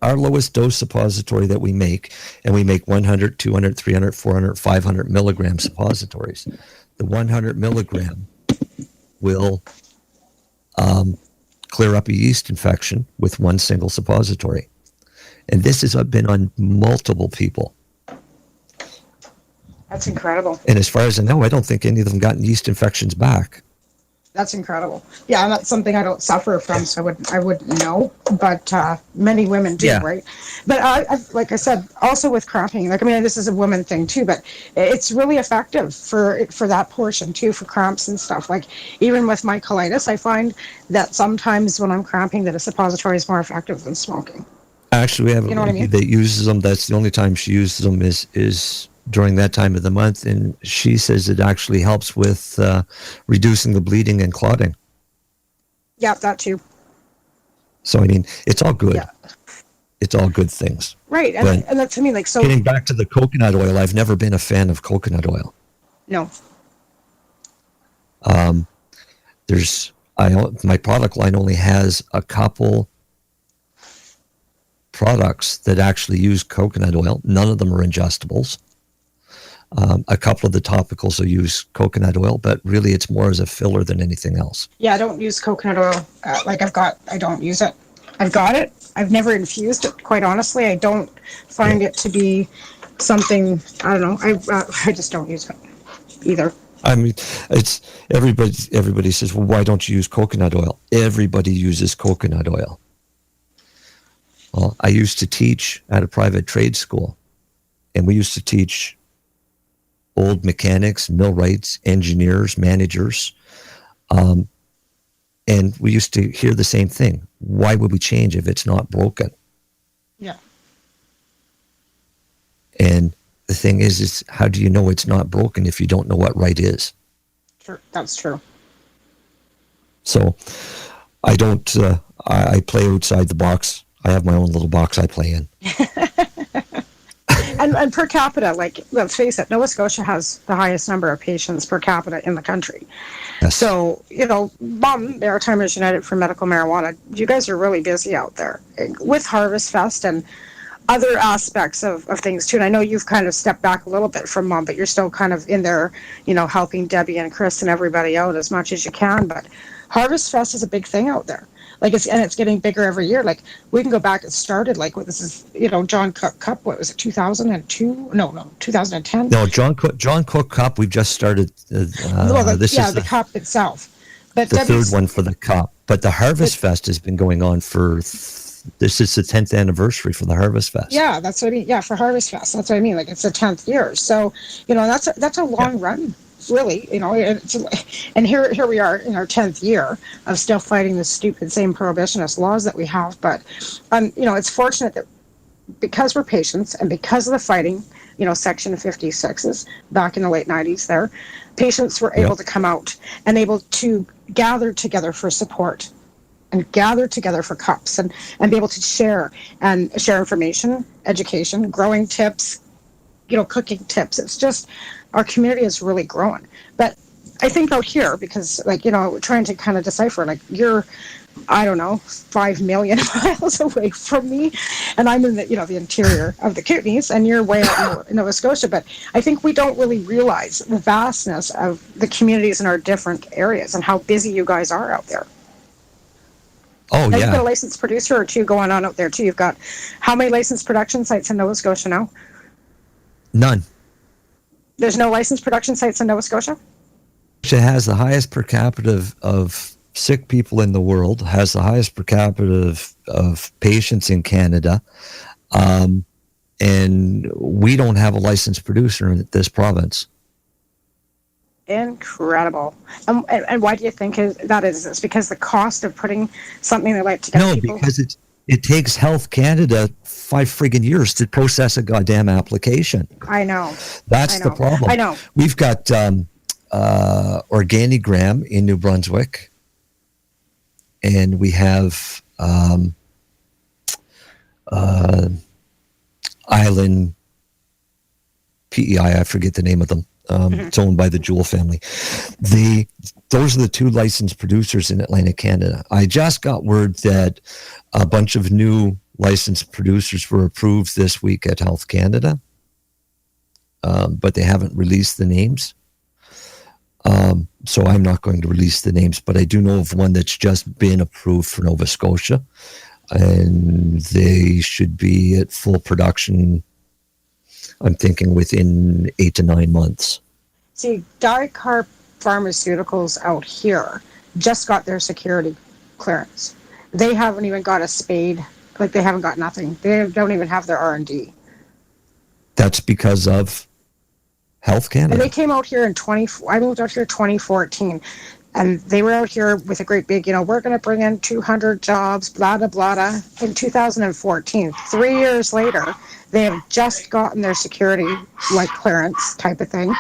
Our lowest dose suppository that we make, and we make 100, 200, 300, 400, 500 milligram suppositories. The 100 milligram will clear up a yeast infection with one single suppository. And this has been on multiple people. That's incredible. And as far as I know, I don't think any of them gotten yeast infections back. That's incredible. Yeah, and that's something I don't suffer from, so I wouldn't know. But many women do, Yeah. right? But like I said, also with cramping, like I mean, this is a woman thing too, but it's really effective for that portion too, for cramps and stuff. Like even with my colitis, I find that sometimes when I'm cramping, that a suppository is more effective than smoking. Actually, we have You a know what I lady mean? that uses them. That's the only time she uses them is during that time of the month, and she says it actually helps with reducing the bleeding and clotting. Yeah, that too. So I mean, it's all good. Yeah. It's all good things. Right, But and that's, I mean, like, so getting back to the coconut oil, I've never been a fan of coconut oil. no. My product line only has a couple products that actually use coconut oil. None of them are ingestibles. A couple of the topicals will use coconut oil, but really it's more as a filler than anything else. Yeah, I don't use coconut oil. I don't use it. I've got it. I've never infused it, quite honestly. I don't find it to be something, I don't know. I just don't use it either. I mean, it's everybody says, well, why don't you use coconut oil? Everybody uses coconut oil. Well, I used to teach at a private trade school, and we used to teach old mechanics, millwrights, engineers, managers, and we used to hear the same thing. Why would we change if it's not broken? Yeah. And the thing is how do you know it's not broken if you don't know what right is? True. That's true. So I don't, I play outside the box. I have my own little box I play in. And per capita, like, let's face it, Nova Scotia has the highest number of patients per capita in the country. Yes. So, MUM, Maritimers United for Medical Marijuana, you guys are really busy out there with Harvest Fest and other aspects of things too. And I know you've kind of stepped back a little bit from MUM, but you're still kind of in there, helping Debbie and Chris and everybody out as much as you can. But Harvest Fest is a big thing out there. Like it's getting bigger every year. Like we can go back. It started like this is John Cook Cup. What was it? 2002? No, 2010. No, John Cook Cup. We've just started. The cup itself. But the third one for the cup. But the Harvest Fest has been going on for. This is the 10th anniversary for the Harvest Fest. Yeah, that's what I mean. Yeah, for Harvest Fest, that's what I mean. Like it's the 10th year. So that's a long run. Really, and here we are in our 10th year of still fighting the stupid same prohibitionist laws that we have. But, it's fortunate that because we're patients and because of the fighting, Section 56s back in the late 90s there, patients were able to come out and able to gather together for support and gather together for cups and be able to share information, education, growing tips, cooking tips. It's just, our community is really growing. But I think out here, because we're trying to kind of decipher, like you're, I don't know, 5 million miles away from me, and I'm in the, the interior of the Kootenays, and you're way out in Nova Scotia. But I think we don't really realize the vastness of the communities in our different areas and how busy you guys are out there. Oh, You've yeah. got a licensed producer or two going on out there too. You've got how many licensed production sites in Nova Scotia now? None. There's no licensed production sites in Nova Scotia? It has the highest per capita of sick people in the world, has the highest per capita of patients in Canada, and we don't have a licensed producer in this province. Incredible. And why do you think that is? It's because the cost of putting something like to get people... No, because it takes Health Canada 5 friggin' years to process a goddamn application. I know. That's the problem. I know. We've got Organigram in New Brunswick, and we have Island PEI. I forget the name of them. It's owned by the Jewel family. Those are the 2 licensed producers in Atlantic Canada. I just got word that a bunch of new licensed producers were approved this week at Health Canada, but they haven't released the names. So I'm not going to release the names, but I do know of one that's just been approved for Nova Scotia, and they should be at full production, I'm thinking, within 8 to 9 months. See, Dicarb Pharmaceuticals out here just got their security clearance. They haven't even got a spade. Like, they haven't got nothing. They don't even have their R&D. That's because of Health Canada. And they came out here I moved out here 2014. And they were out here with a great big, we're going to bring in 200 jobs, blah, blah, blah, blah. In 2014, 3 years later, they have just gotten their security, clearance type of thing.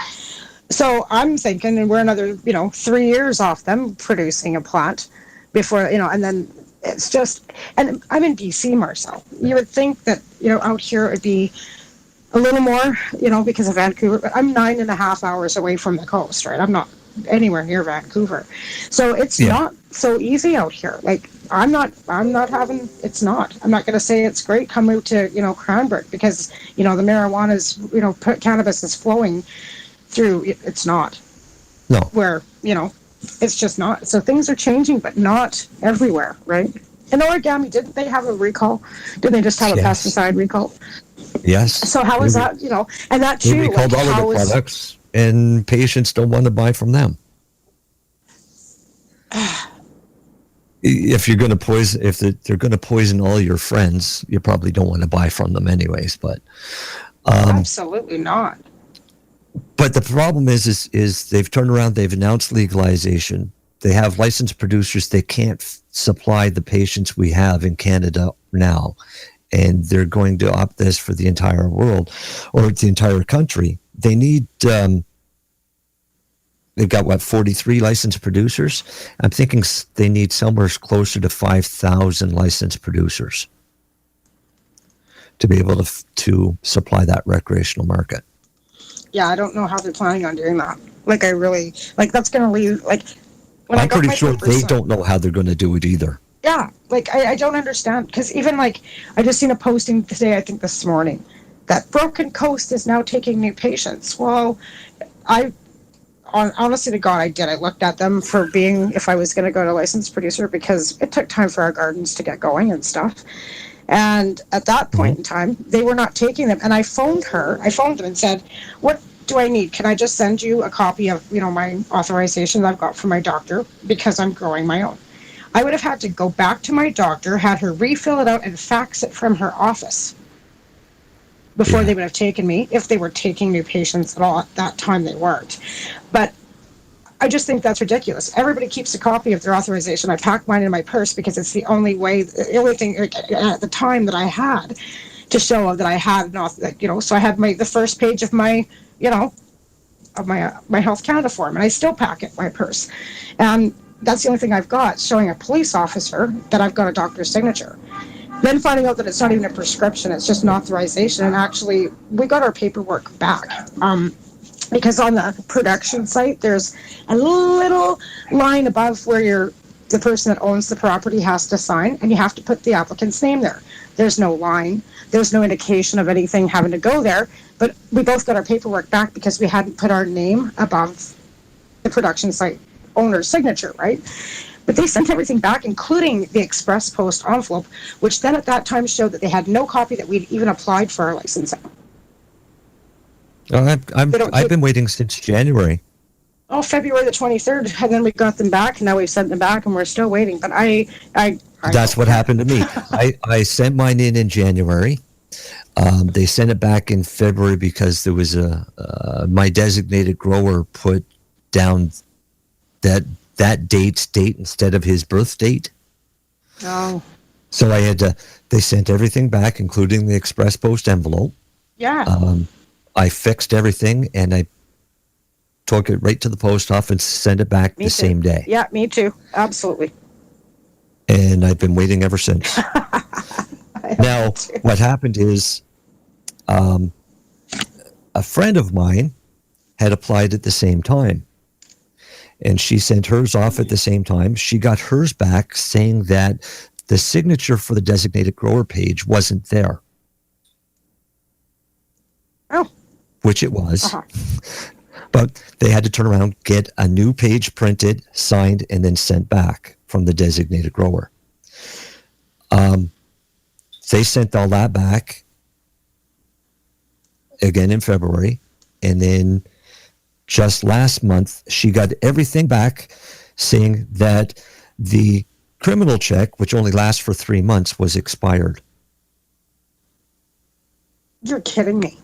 So I'm thinking, and we're another, 3 years off them producing a plant before, and then it's just, and I'm in BC, Marcel. You would think that, out here it would be a little more, because of Vancouver, but I'm 9.5 hours away from the coast, right? I'm not anywhere near Vancouver. So it's not so easy out here. I'm not going to say it's great. Come out to, Cranbrook because, the marijuana is, cannabis is flowing through. It's not. No. Where, it's just not. So things are changing, but not everywhere, right? And origami, didn't they have a recall? Didn't they just have a pesticide recall? Yes. So how is that, and that too. They recalled all of their products, and patients don't want to buy from them. If you're going to poison, if they're going to poison all your friends, you probably don't want to buy from them anyways. But absolutely not. But the problem is they've turned around. They've announced legalization. They have licensed producers. They can't supply the patients we have in Canada now, and they're going to opt this for the entire world or the entire country. They need. They've got 43 licensed producers. I'm thinking they need somewhere closer to 5,000 licensed producers to be able to supply that recreational market. Yeah, I don't know how they're planning on doing that. That's going to leave. I'm pretty sure they don't know how they're going to do it either. Yeah, I don't understand because even I just seen a posting today, I think this morning, that Broken Coast is now taking new patients. Well, honestly to God, I did. I looked at them for being, if I was going to go to licensed producer, because it took time for our gardens to get going and stuff. And at that point in time, they were not taking them. And I phoned them and said, what do I need? Can I just send you a copy of, my authorization I've got from my doctor because I'm growing my own? I would have had to go back to my doctor, had her refill it out and fax it from her office before they would have taken me, if they were taking new patients at all. At that time, they weren't. But I just think that's ridiculous. Everybody keeps a copy of their authorization. I pack mine in my purse because it's the only thing at the time that I had to show that I had so I had the first page of my, of my Health Canada form, and I still pack it in my purse. And that's the only thing I've got, showing a police officer that I've got a doctor's signature. Then finding out that it's not even a prescription, it's just an authorization. And actually, we got our paperwork back. Because on the production site, there's a little line above where the person that owns the property has to sign, and you have to put the applicant's name there. There's no line. There's no indication of anything having to go there. But we both got our paperwork back because we hadn't put our name above the production site owner's signature, right? But they sent everything back, including the express post envelope, which then at that time showed that they had no copy that we'd even applied for our licensing. I've been waiting since January. Oh, February the 23rd, and then we got them back, and now we've sent them back, and we're still waiting. But That's what happened to me. I sent mine in January. They sent it back in February because there was my designated grower put down that date's date instead of his birth date. Oh. So they sent everything back, including the express post envelope. Yeah. I fixed everything, and I took it right to the post office and sent it back the same day. Yeah, me too. Absolutely. And I've been waiting ever since. Now, what happened is a friend of mine had applied at the same time. And she sent hers off at the same time. She got hers back saying that the signature for the designated grower page wasn't there. Oh. Which it was. But they had to turn around, get a new page printed, signed, and then sent back from the designated grower. They sent all that back again in February. And then just last month, she got everything back saying that the criminal check, which only lasts for 3 months, was expired. You're kidding me.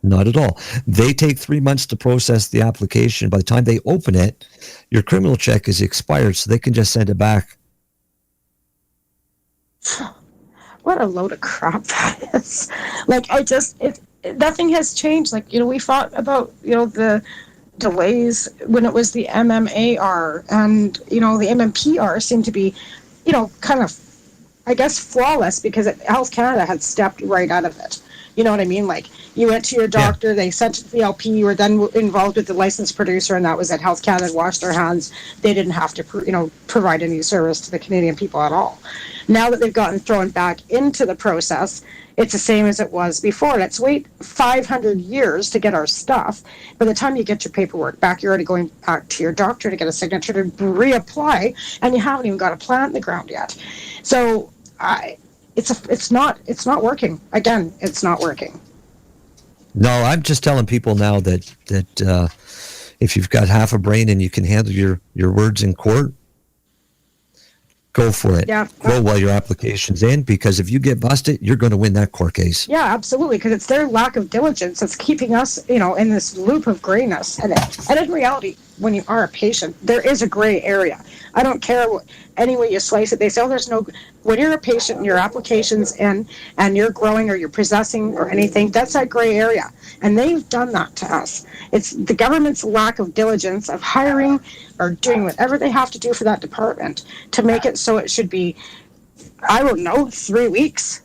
Not at all. They take 3 months to process the application. By the time they open it, your criminal check is expired, so they can just send it back. What a load of crap that is. Like, nothing has changed. Like, we fought about, the delays when it was the MMAR, and, the MMPR seemed to be, kind of, I guess, flawless, because Health Canada had stepped right out of it. You know what I mean? Like, you went to your doctor, they sent it to the LP, you were then involved with the licensed producer, and that was it. Health Canada washed their hands. They didn't have to, provide any service to the Canadian people at all. Now that they've gotten thrown back into the process, it's the same as it was before. Let's wait 500 years to get our stuff. By the time you get your paperwork back, you're already going back to your doctor to get a signature to reapply, and you haven't even got a plant in the ground yet. So it's not working. Again, it's not working. No, I'm just telling people now that if you've got half a brain and you can handle your words in court, go for it. Yeah. Go while your application's in, because if you get busted, you're going to win that court case. Yeah, absolutely, because it's their lack of diligence that's keeping us, in this loop of grayness. And in reality, when you are a patient, there is a gray area. I don't care any way you slice it. They say, there's no. When you're a patient and your application's in, and you're growing or you're possessing or anything, that's that gray area. And they've done that to us. It's the government's lack of diligence of hiring or doing whatever they have to do for that department to make it so it should be, I don't know, 3 weeks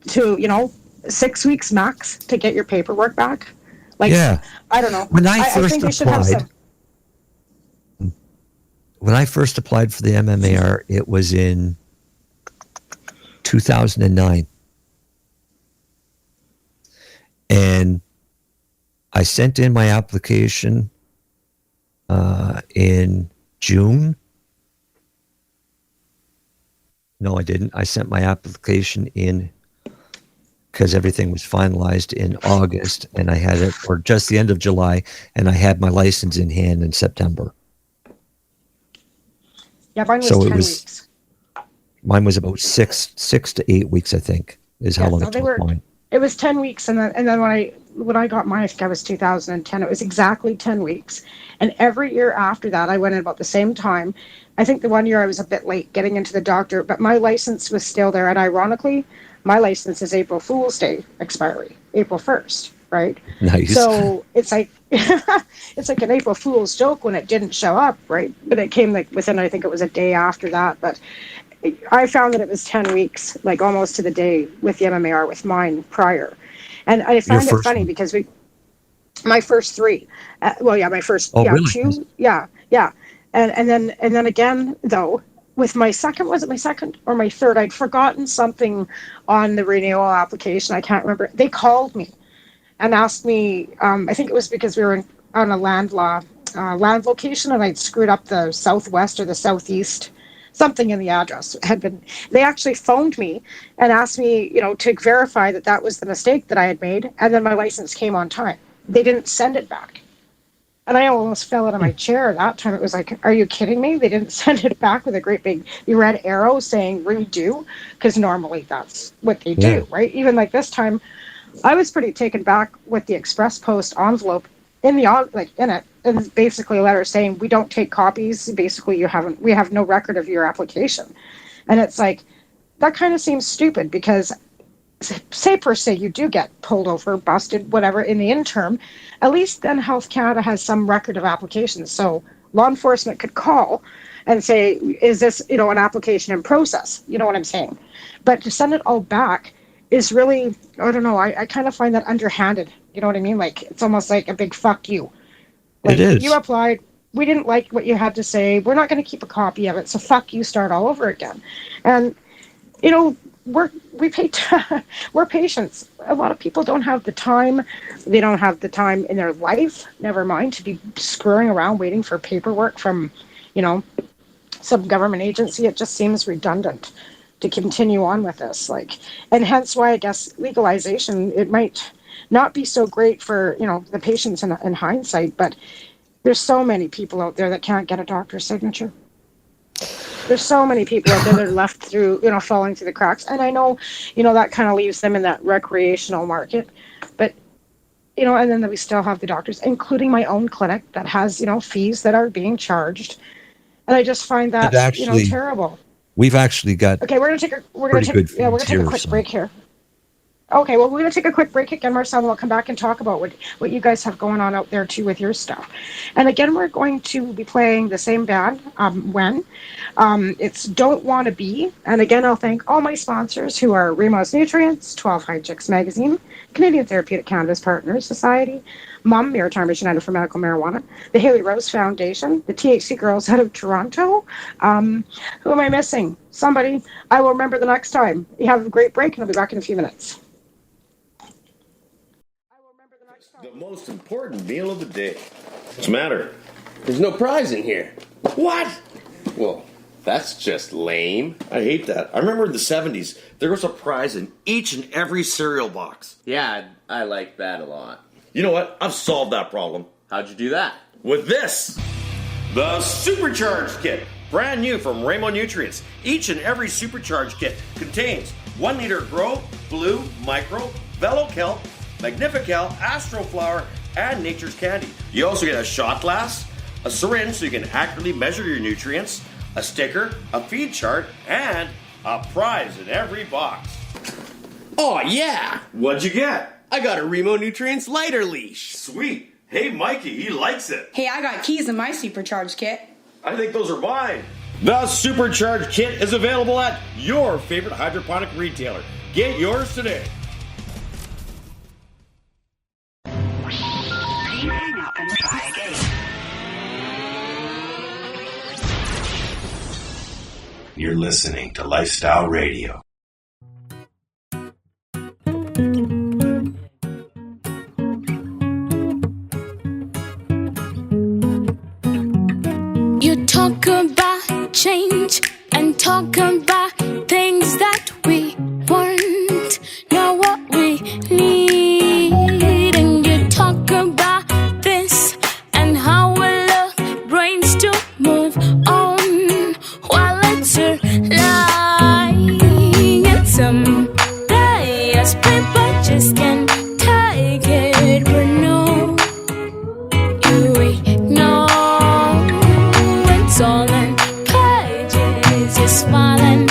to, 6 weeks max to get your paperwork back. Like, yeah. I don't know. When I first think we should have some. When I first applied for the MMAR, it was in 2009. And I sent in my application in June. No, I didn't. I sent my application in because everything was finalized in August, and I had it for just the end of July, and I had my license in hand in September. Yeah, mine was 10 weeks. Mine was about six to 8 weeks, I think, is how long it took mine. It was 10 weeks, and then when I got mine, I think I was 2010. It was exactly 10 weeks, and every year after that, I went in about the same time. I think the one year I was a bit late getting into the doctor, but my license was still there. And ironically, my license is April Fool's Day expiry, April 1st, right? Nice. So it's like it's like an April Fool's joke when it didn't show up, right? But it came like within, I think it was a day after that. But I found that it was 10 weeks, like almost to the day with the MMAR with mine prior. And I found it funny because my first three, my first, really? two, yeah. And then again, though, with my second, was it my second or my third? I'd forgotten something on the renewal application. I can't remember. They called me and asked me, I think it was because we were on a land location, and I'd screwed up the southwest or the southeast, something in the address had been. They actually phoned me and asked me, to verify that was the mistake that I had made, and then my license came on time. They didn't send it back. And I almost fell out of my chair that time. It was like, are you kidding me? They didn't send it back with a great big red arrow saying redo, because normally that's what they do, right? Even like this time, I was pretty taken back with the express post envelope in it. And it's basically a letter saying, we don't take copies. Basically, we have no record of your application. And it's like, that kind of seems stupid, because say per se you do get pulled over, busted, whatever, in the interim, at least then Health Canada has some record of applications. So law enforcement could call and say, is this, an application in process? You know what I'm saying? But to send it all back is really, I don't know, I kind of find that underhanded. You know what I mean? Like, it's almost like a big fuck you. Like, it is. You applied, we didn't like what you had to say, we're not going to keep a copy of it, so fuck you, start all over again. And, we're patients. A lot of people don't have the time. They don't have the time in their life, never mind, to be screwing around waiting for paperwork from, some government agency. It just seems redundant to continue on with this. And hence why I guess legalization, it might not be so great for, the patients in hindsight, but There's so many people out there that can't get a doctor's signature. There's so many people out there that are left through, falling through the cracks. And I know, that kind of leaves them in that recreational market. But, and then we still have the doctors, including my own clinic that has, fees that are being charged. And I just find that, actually, terrible. We've actually got okay. We're gonna take a quick break here. Okay, well, we're going to take a quick break again, Marcel, and we'll come back and talk about what you guys have going on out there, too, with your stuff. And again, we're going to be playing the same band, when. It's Don't Wanna Be. And again, I'll thank all my sponsors, who are Remos Nutrients, 12 Hijinks Magazine, Canadian Therapeutic Cannabis Partners Society, MUM, Maritimers United for Medical Marijuana, the Haley Rose Foundation, the THC Girls out of Toronto. Who am I missing? Somebody. I will remember the next time. You have a great break, and I'll be back in a few minutes. The most important meal of the day. What's the matter? There's no prize in here. What? Well, that's just lame. I hate that. I remember in the 70s, there was a prize in each and every cereal box. Yeah, I like that a lot. You know what? I've solved that problem. How'd you do that? With this. The Supercharged Kit. Brand new from Remo Nutrients. Each and every Supercharged Kit contains 1 liter Grow, Blue, Micro, Velo Kelp, Magnifical, Astroflower, and Nature's Candy. You also get a shot glass, a syringe so you can accurately measure your nutrients, a sticker, a feed chart, and a prize in every box. Oh, yeah! What'd you get? I got a Remo Nutrients lighter leash. Sweet. Hey, Mikey, he likes it. Hey, I got keys in my Supercharged Kit. I think those are mine. The Supercharged Kit is available at your favorite hydroponic retailer. Get yours today. Hang up and try again. You're listening to Lifestyle Radio. You talk about change and talk about things that we want, not what we need. And you talk about this and how we love brains to move on while it's a lie. And someday us people just can't take it, but no, you ignore. It's all in pages, you're smiling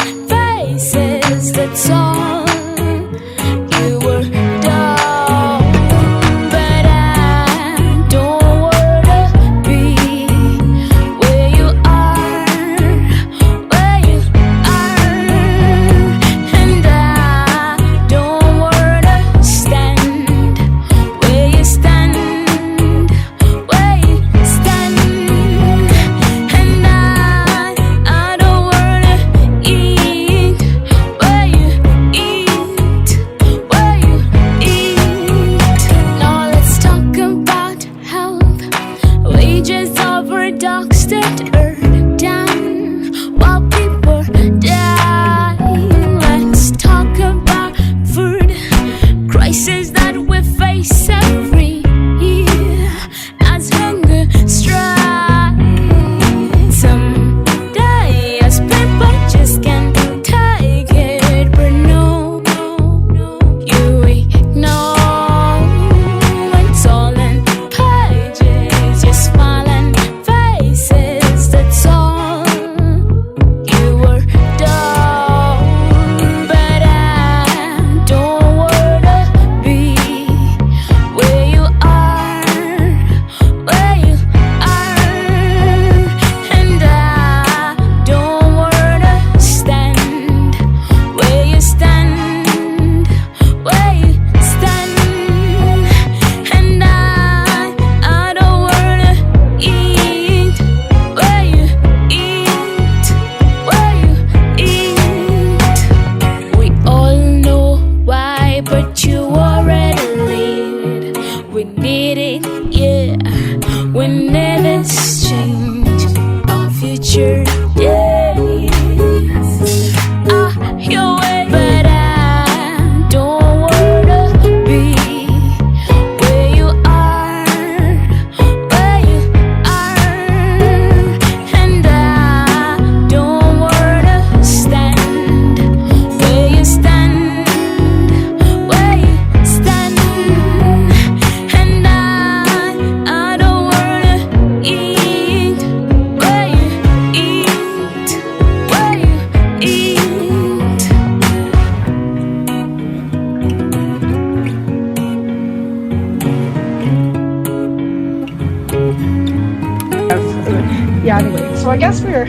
So I guess we're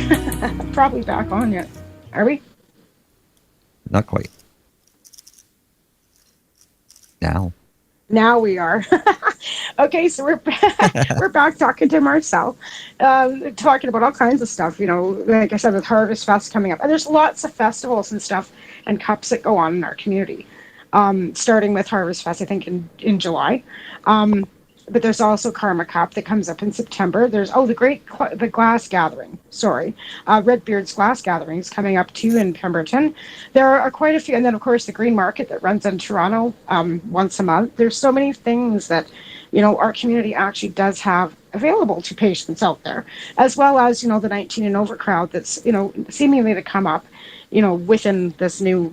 probably back on yet. Are we? Not quite. Now. Now we are. Okay, so we're back talking to Marcel, talking about all kinds of stuff. You know, like I said, with Harvest Fest coming up, and there's lots of festivals and stuff and cups that go on in our community. Starting with Harvest Fest, I think in July. But there's also Karma Cup that comes up in September. There's the Glass Gathering. Sorry, Redbeard's Glass Gathering is coming up too in Pemberton. There are quite a few, and then of course the Green Market that runs in Toronto once a month. There's so many things that our community actually does have available to patients out there, as well as the 19 and over crowd that's seemingly to come up, within this new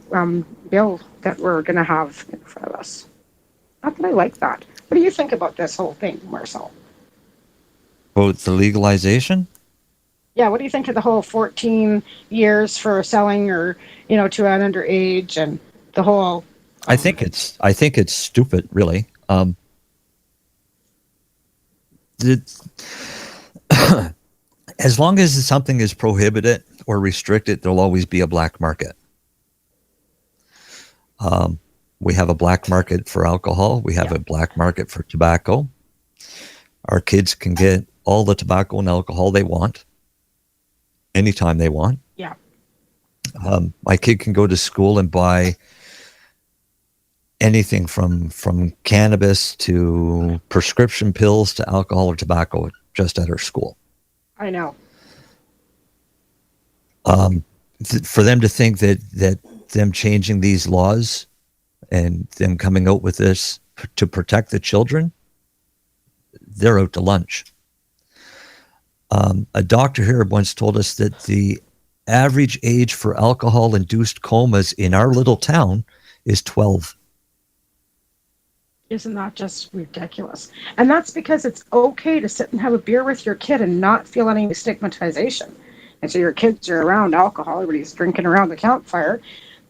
bill that we're going to have in front of us. Not that I like that. What do you think about this whole thing, Marcel? About the legalization? Yeah, what do you think of the whole 14 years for selling or, to an underage and the whole... I think it's stupid, really. As long as something is prohibited or restricted, there'll always be a black market. We have a black market for alcohol. We have a black market for tobacco. Our kids can get all the tobacco and alcohol they want anytime they want. Yeah. My kid can go to school and buy anything from cannabis to prescription pills to alcohol or tobacco just at her school. I know. For them to think that them changing these laws and them coming out with this to protect the children, they're out to lunch. A doctor here once told us that the average age for alcohol-induced comas in our little town is 12. Isn't that just ridiculous? And that's because it's okay to sit and have a beer with your kid and not feel any stigmatization. And so your kids are around alcohol, everybody's drinking around the campfire,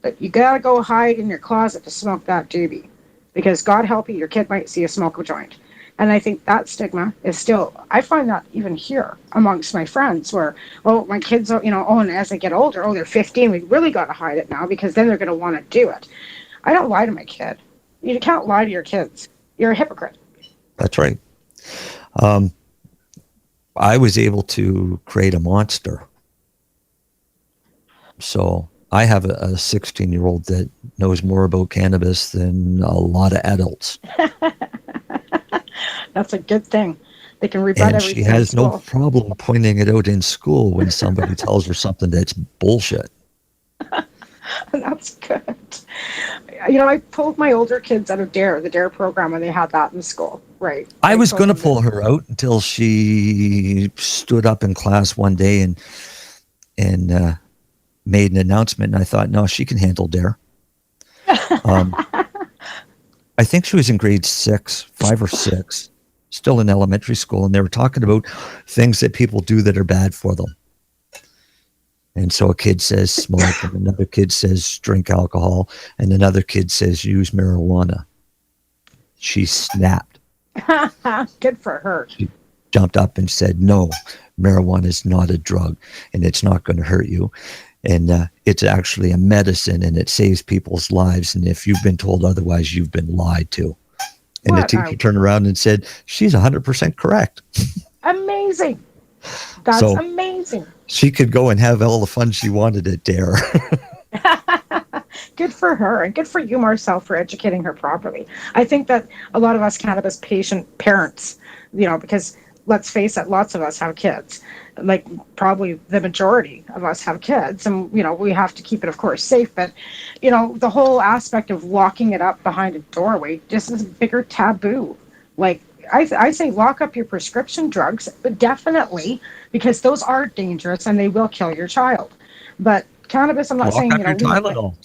but you gotta go hide in your closet to smoke that doobie. Because God help you, your kid might see you smoke a joint. And I think that stigma is still, I find that even here amongst my friends where, my kids are, and as they get older, they're 15, we really got to hide it now because then they're going to want to do it. I don't lie to my kid. You can't lie to your kids. You're a hypocrite. That's right. I was able to create a monster. So I have a 16-year-old that knows more about cannabis than a lot of adults. That's a good thing. They can rebut and everything. she has no problem pointing it out in school when somebody tells her something that's bullshit. That's good. I pulled my older kids out of DARE, the DARE program, when they had that in school. Right. I was going to pull her out until she stood up in class one day and made an announcement, and I thought, no, she can handle DARE. I think she was in grade 5 or 6, still in elementary school, and they were talking about things that people do that are bad for them. And so a kid says smoke, and another kid says drink alcohol, and another kid says use marijuana. She snapped. Good for her. She jumped up and said, no, marijuana is not a drug, and it's not going to hurt you. And it's actually a medicine, and it saves people's lives. And if you've been told otherwise, you've been lied to. And the teacher turned around and said, she's 100% correct. Amazing. That's amazing. She could go and have all the fun she wanted at DARE. Good for her, and good for you, Marcel, for educating her properly. I think that a lot of us cannabis patient parents, because let's face it, lots of us have kids. Like probably the majority of us have kids, and we have to keep it, of course, safe. But the whole aspect of locking it up behind a doorway just is a bigger taboo. Like I say, lock up your prescription drugs, but definitely, because those are dangerous and they will kill your child. But cannabis, I'm not saying lock up your Tylenol.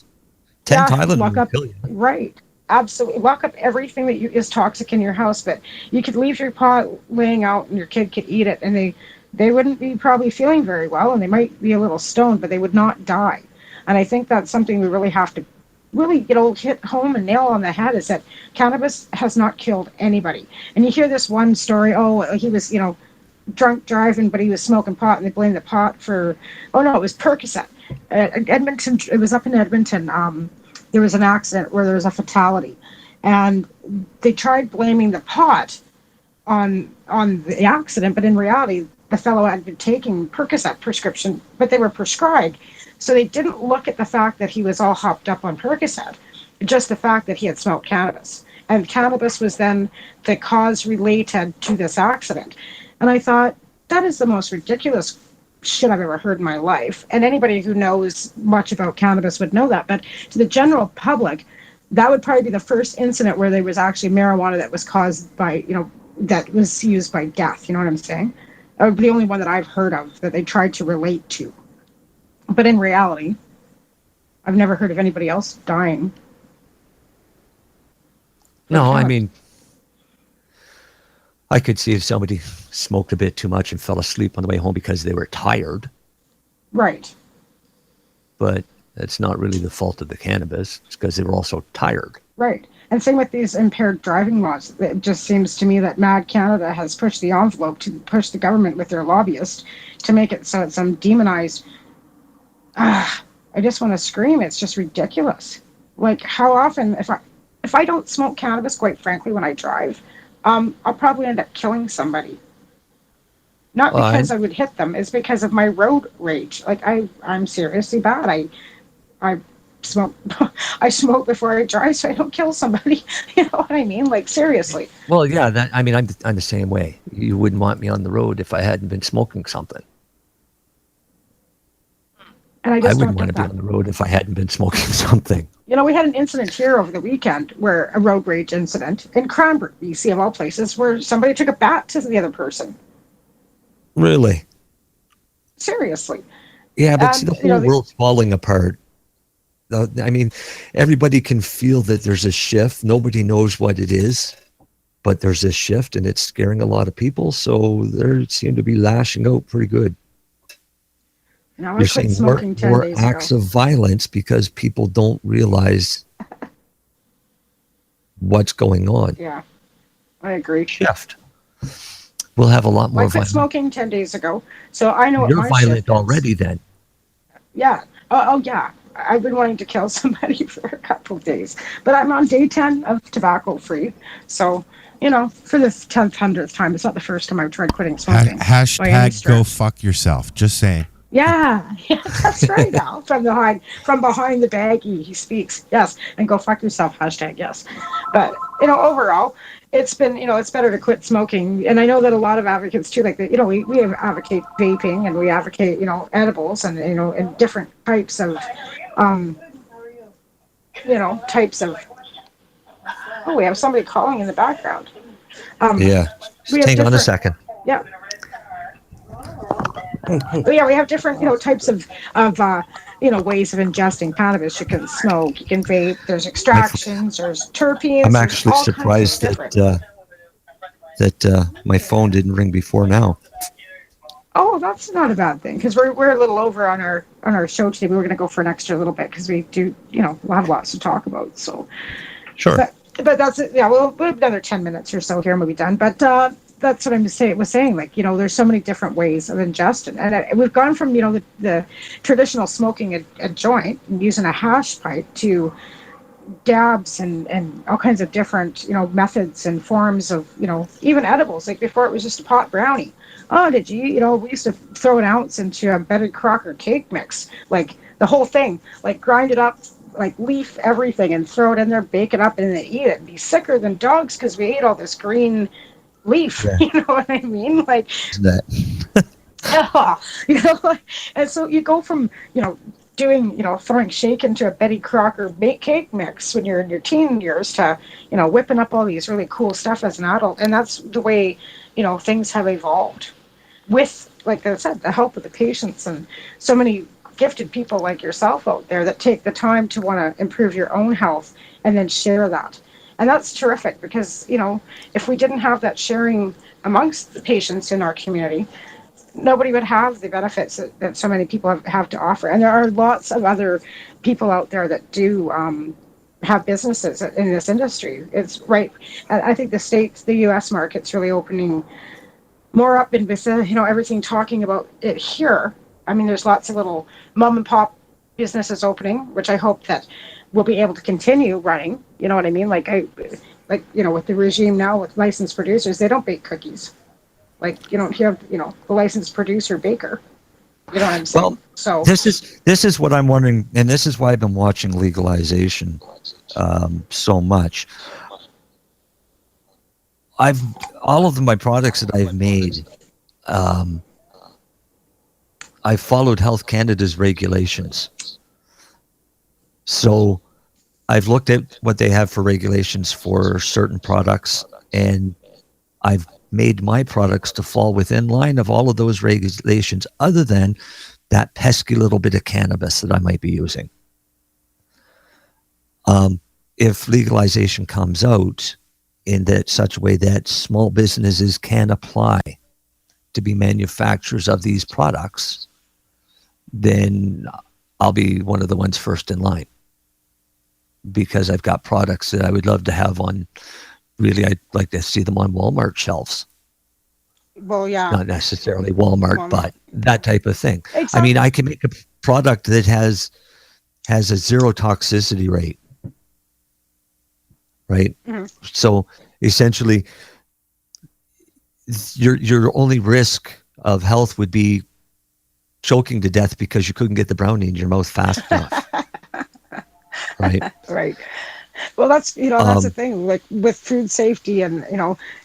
10 Tylenol will kill you. Right. Absolutely. Lock up everything that is toxic in your house, but you could leave your pot laying out and your kid could eat it, and they wouldn't be probably feeling very well, and they might be a little stoned, but they would not die. And I think that's something we really have to really, hit home and nail on the head, is that cannabis has not killed anybody. And you hear this one story, he was, drunk driving, but he was smoking pot, and they blamed the pot for. Oh no, it was Percocet. Edmonton. It was up in Edmonton. There was an accident where there was a fatality, and they tried blaming the pot on the accident, but in reality, the fellow had been taking Percocet prescription, but they were prescribed. So they didn't look at the fact that he was all hopped up on Percocet, just the fact that he had smoked cannabis. And cannabis was then the cause related to this accident. And I thought, that is the most ridiculous shit I've ever heard in my life. And anybody who knows much about cannabis would know that. But to the general public, that would probably be the first incident where there was actually marijuana that was caused by, that was used by death. You know what I'm saying? The only one that I've heard of that they tried to relate to. But in reality, I've never heard of anybody else dying. No, I mean, I could see if somebody smoked a bit too much and fell asleep on the way home because they were tired. Right. But it's not really the fault of the cannabis. It's because they were also tired. Right. And same with these impaired driving laws. It just seems to me that Mad Canada has pushed the envelope to push the government with their lobbyists to make it so it's demonized. I just want to scream. It's just ridiculous. Like, how often, if I don't smoke cannabis, quite frankly, when I drive, I'll probably end up killing somebody. Not because I would hit them, it's because of my road rage. Like, I'm seriously bad. I smoke I smoke before I drive so I don't kill somebody. You know what I mean? Like, seriously. Well, yeah, I'm the same way. You wouldn't want me on the road if I hadn't been smoking something. And I wouldn't want to be on the road if I hadn't been smoking something. You know, we had an incident here over the weekend where a road rage incident in Cranbrook, BC, of all places, where somebody took a bat to the other person. Really? Seriously. Yeah, but see, the whole world's falling apart. I mean, everybody can feel that there's a shift. Nobody knows what it is, but there's a shift, and it's scaring a lot of people. So they seem to be lashing out pretty good. Now, You're saying more acts of violence because people don't realize what's going on. Yeah, I agree. Shift. We'll have a lot more I quit violence. smoking 10 days ago, so I know You're what my violent shift is. already then. Yeah. Oh, yeah. I've been wanting to kill somebody for a couple of days, but I'm on day 10 of tobacco free. So, for the 10th, 100th time, it's not the first time I've tried quitting smoking. Hashtag go fuck yourself. Just saying. Yeah, that's right, Al. From behind the baggie, he speaks. Yes, and go fuck yourself. Hashtag yes. But overall, it's been it's better to quit smoking. And I know that a lot of advocates too, like we advocate vaping and we advocate edibles and and different types of Oh, we have somebody calling in the background. Yeah, just hang on a second. Yeah. But yeah, we have different, types of ways of ingesting cannabis. You can smoke, you can vape. There's extractions, there's terpenes. I'm actually surprised that my phone didn't ring before now. Oh, that's not a bad thing because we're a little over on our show today. We were going to go for an extra little bit because we do, we'll have lots to talk about. So sure. But that's it. Yeah, we'll have another 10 minutes or so here and we'll be done. But that's what I was saying. Like, there's so many different ways of ingesting. And we've gone from, the traditional smoking a joint and using a hash pipe to dabs and all kinds of different, methods and forms of, even edibles. Like before it was just a pot brownie. Oh, did you, we used to throw an ounce into a Betty Crocker cake mix, like the whole thing, like grind it up, like leaf everything and throw it in there, bake it up and then eat it and be sicker than dogs because we ate all this green leaf. Yeah. You know what I mean? Like that. And so you go from, doing, throwing shake into a Betty Crocker cake mix when you're in your teen years to, whipping up all these really cool stuff as an adult. And that's the way, things have evolved with, like I said, the help of the patients and so many gifted people like yourself out there that take the time to want to improve your own health and then share that. And that's terrific because, if we didn't have that sharing amongst the patients in our community, nobody would have the benefits that so many people have to offer. And there are lots of other people out there that do have businesses in this industry. It's right. I think the U.S. market's really opening more up in with everything talking about it here. I mean, there's lots of little mom and pop businesses opening, which I hope that we'll be able to continue running. You know what I mean? Like with the regime now with licensed producers, they don't bake cookies. Like you don't have the licensed producer baker. You know what I'm saying? Well, so this is what I'm wondering, and this is why I've been watching legalization so much. All of my products that I've made, I followed Health Canada's regulations. So I've looked at what they have for regulations for certain products, and I've made my products to fall within line of all of those regulations, other than that pesky little bit of cannabis that I might be using. If legalization comes out in that such a way that small businesses can apply to be manufacturers of these products, then I'll be one of the ones first in line, because I've got products that I would love to have on. Really, I'd like to see them on Walmart shelves. Well, yeah. Not necessarily Walmart, but that type of thing. Exactly. I mean, I can make a product that has a zero toxicity rate, right? Mm-hmm. So essentially, your only risk of health would be choking to death because you couldn't get the brownie in your mouth fast enough. Right. Right. Well, that's the thing, like with food safety and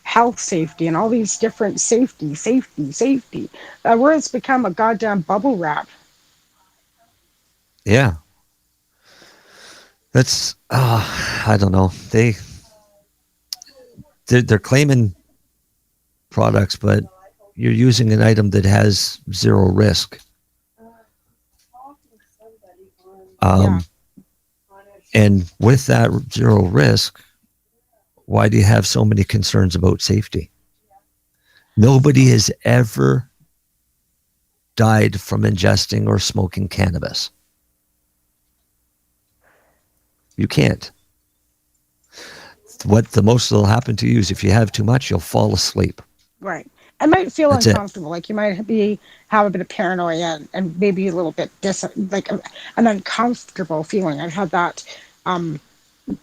health safety and all these different safety, where it's become a goddamn bubble wrap. Yeah. That's I don't know. They're claiming products, but you're using an item that has zero risk. And with that zero risk, why do you have so many concerns about safety? Nobody has ever died from ingesting or smoking cannabis. You can't. What the most that'll happen to you is if you have too much, you'll fall asleep. Right. It might feel That's uncomfortable. Like you might have a bit of paranoia and maybe a little bit an uncomfortable feeling. I've had that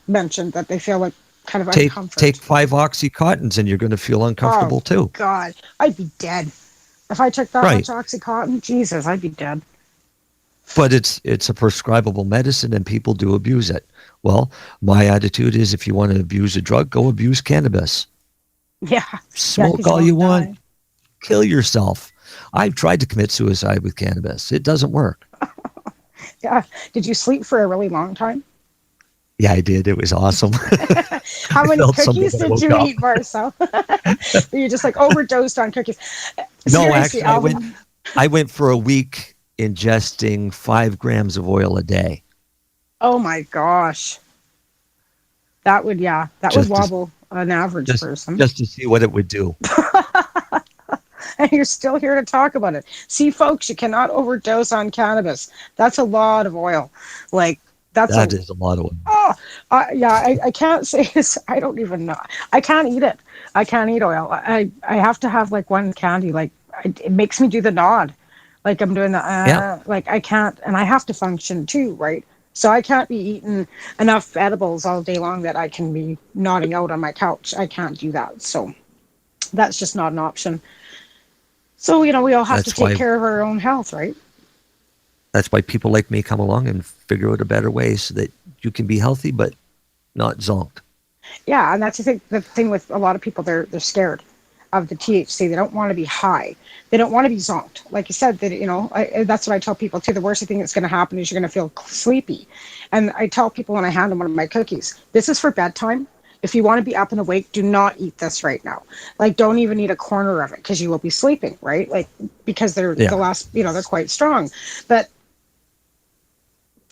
mentioned, that they feel like kind of uncomfortable. Take 5 Oxycontins and you're going to feel uncomfortable too. God, I'd be dead. If I took that much Oxycontin, Jesus, I'd be dead. But it's a prescribable medicine and people do abuse it. Well, my attitude is if you want to abuse a drug, go abuse cannabis. Yeah. Smoke all you want. Kill yourself. I've tried to commit suicide with cannabis. It doesn't work. Yeah. Did you sleep for a really long time? Yeah, I did. It was awesome. How many cookies did you eat, Marcel? You just overdosed on cookies. No, actually, I went for a week ingesting 5 grams of oil a day. Oh my gosh. That would wobble an average person. Just to see what it would do. And you're still here to talk about it. See, folks, you cannot overdose on cannabis. That's a lot of oil. That is a lot of oil. Oh, I can't say this. I don't even know. I can't eat it. I can't eat oil. I have to have one candy. It makes me do the nod. I'm doing the I can't, and I have to function too, right? So I can't be eating enough edibles all day long that I can be nodding out on my couch. I can't do that. So that's just not an option. So, we all have to take care of our own health, right? That's why people like me come along and figure out a better way so that you can be healthy but not zonked. Yeah, and that's the thing with a lot of people. They're scared of the THC. They don't want to be high. They don't want to be zonked. Like you said, that that's what I tell people too. The worst thing that's going to happen is you're going to feel sleepy. And I tell people when I hand them one of my cookies, this is for bedtime. If you want to be up and awake, do not eat this right now. Don't even eat a corner of it because you will be sleeping, right? Because they're they're quite strong. But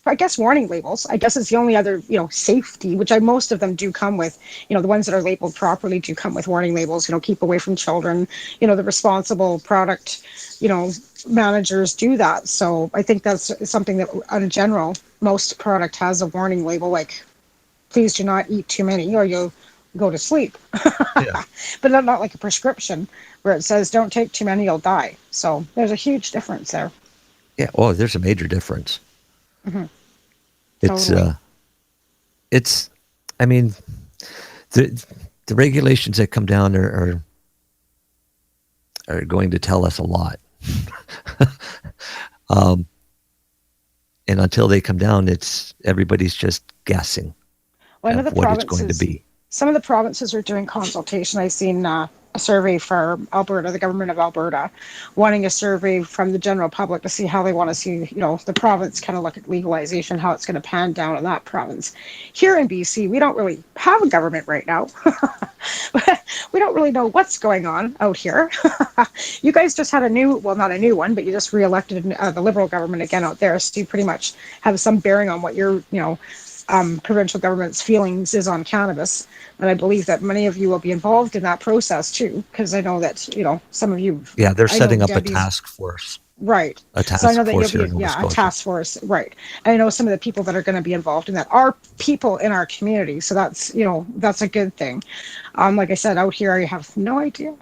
I guess warning labels, I guess it's the only other, safety, which most of them do come with, the ones that are labeled properly do come with warning labels, keep away from children, the responsible product, managers do that. So I think that's something that in general, most product has a warning label, please do not eat too many or you'll go to sleep. But not like a prescription where it says don't take too many, you'll die. So there's a huge difference there. Yeah. Oh, there's a major difference. Mm-hmm. It's Totally. it's. I mean, the regulations that come down are going to tell us a lot. And until they come down, everybody's just guessing One of the what it's going to provinces, be. some of the provinces are doing consultation. I've seen a survey for Alberta, the government of Alberta, wanting a survey from the general public to see how they want to see, the province kind of look at legalization, how it's going to pan down in that province. Here in BC, we don't really have a government right now. We don't really know what's going on out here. You guys just had not a new one, but you just re-elected the Liberal government again out there. So you pretty much have some bearing on what your, provincial government's feelings is on cannabis. And I believe that many of you will be involved in that process too, because I know that, some of you. Yeah, they're I know setting up Debbie's, a task force. Right. A task So I know that force you'll here be, in Nova a Scotia. task force. Right. And I know some of the people that are going to be involved in that are people in our community. So that's, that's a good thing. Like I said, out here, I have no idea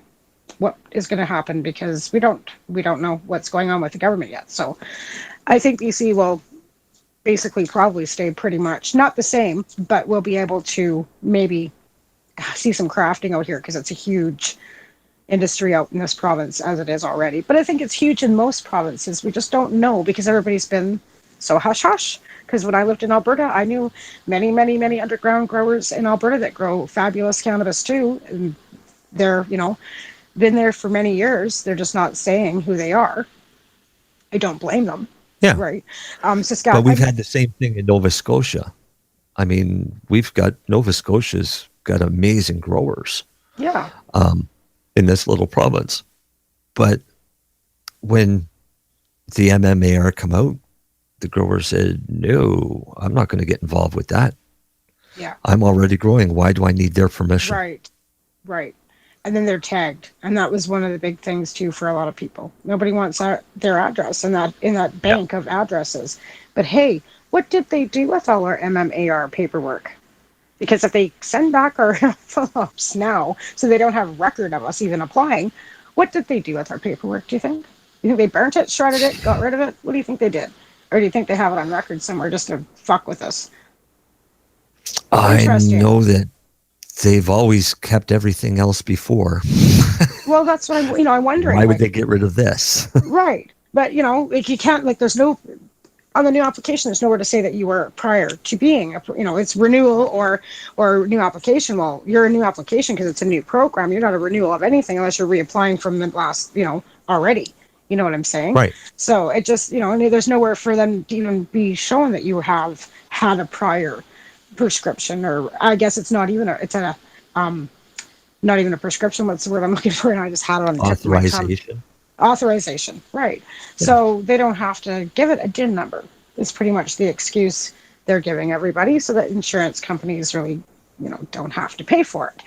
what is going to happen because we don't know what's going on with the government yet. So I think BC will basically probably stay pretty much not the same, but we'll be able to maybe see some crafting out here because it's a huge industry out in this province as it is already. But I think it's huge in most provinces. We just don't know because everybody's been so hush hush. Because when I lived in Alberta, I knew many, many, many underground growers in Alberta that grow fabulous cannabis too. And they're, been there for many years. They're just not saying who they are. I don't blame them. Yeah. Right. But Saskatchewan. we've had the same thing in Nova Scotia. I mean, Nova Scotia's got amazing growers. Yeah. In this little province. But when the MMAR come out, the grower said, no, I'm not going to get involved with that. Yeah. I'm already growing. Why do I need their permission? Right. And then they're tagged. And that was one of the big things too for a lot of people. Nobody wants their address in that bank of addresses. But hey, what did they do with all our MMAR paperwork? Because if they send back our envelopes now, so they don't have record of us even applying, what did they do with our paperwork, do you think? You think they burnt it, shredded it, got rid of it? What do you think they did? Or do you think they have it on record somewhere just to fuck with us? I know that they've always kept everything else before. Well, that's what I'm wondering. Why would they get rid of this? Right. But, you can't, there's no, on the new application, there's nowhere to say that you were prior to being, it's renewal or new application. Well, you're a new application because it's a new program. You're not a renewal of anything unless you're reapplying from the last, already. You know what I'm saying? Right. So it just, there's nowhere for them to even be shown that you have had a prior prescription, or I guess it's not even not even a prescription. What's the word I'm looking for? And I just had it on the tip of my tongue. Authorization, right. Yeah. So they don't have to give it a DIN number. It's pretty much the excuse they're giving everybody so that insurance companies really, don't have to pay for it.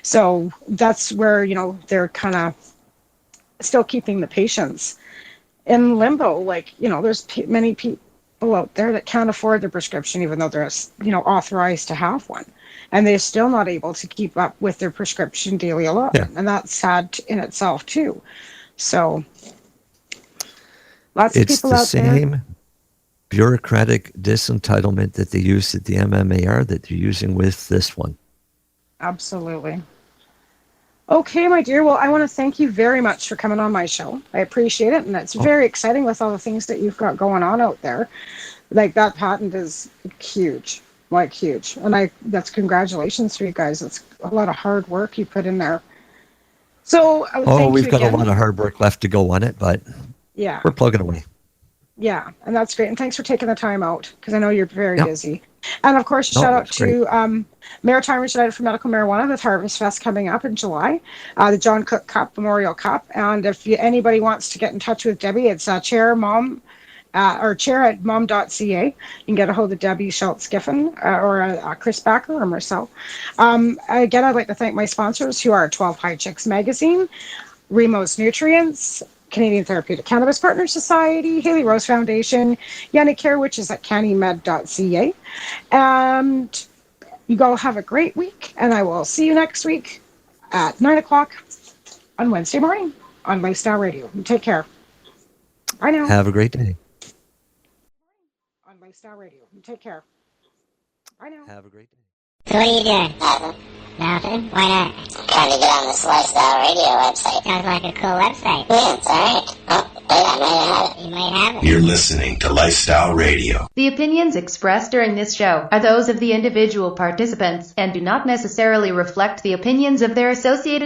So that's where, they're kind of still keeping the patients in limbo. There's many people out there that can't afford the prescription, even though they're, authorized to have one. And they're still not able to keep up with their prescription daily allotment. Yeah. And that's sad in itself, too. So, lots of people out there. It's the same bureaucratic disentitlement that they use at the MMAR that they're using with this one. Absolutely. Okay, my dear. Well, I want to thank you very much for coming on my show. I appreciate it. And it's very exciting with all the things that you've got going on out there. That patent is huge. Huge. And that's congratulations to you guys. It's a lot of hard work you put in there. So, we've got a lot of hard work left to go on it, but yeah, we're plugging away. Yeah, and that's great. And thanks for taking the time out, because I know you're very busy. And of course, shout out to Maritimers United for Medical Marijuana with Harvest Fest coming up in July, the John Cook Cup, Memorial Cup. And if anybody wants to get in touch with Debbie, it's chair at mom.ca. You can get a hold of Debbie Schultz-Giffen or Chris Backer or Marcel. Again, I'd like to thank my sponsors, who are 12 High Chicks Magazine, Remo's Nutrients, Canadian Therapeutic Cannabis Partners Society, Haley Rose Foundation, Yannick Care, which is at cannymed.ca, and You go have a great week, and I will see you next week at 9 o'clock on Wednesday morning on Lifestyle Radio. You take care. Bye now. Have a great day. On Lifestyle Radio. You take care. Bye now. Have a great day. So what are you doing? Nothing. Why not? Trying to get on this Lifestyle Radio website. Sounds like a cool website. Yeah, it's alright. Oh, I might have it. You might have it. You're listening to Lifestyle Radio. The opinions expressed during this show are those of the individual participants and do not necessarily reflect the opinions of their associated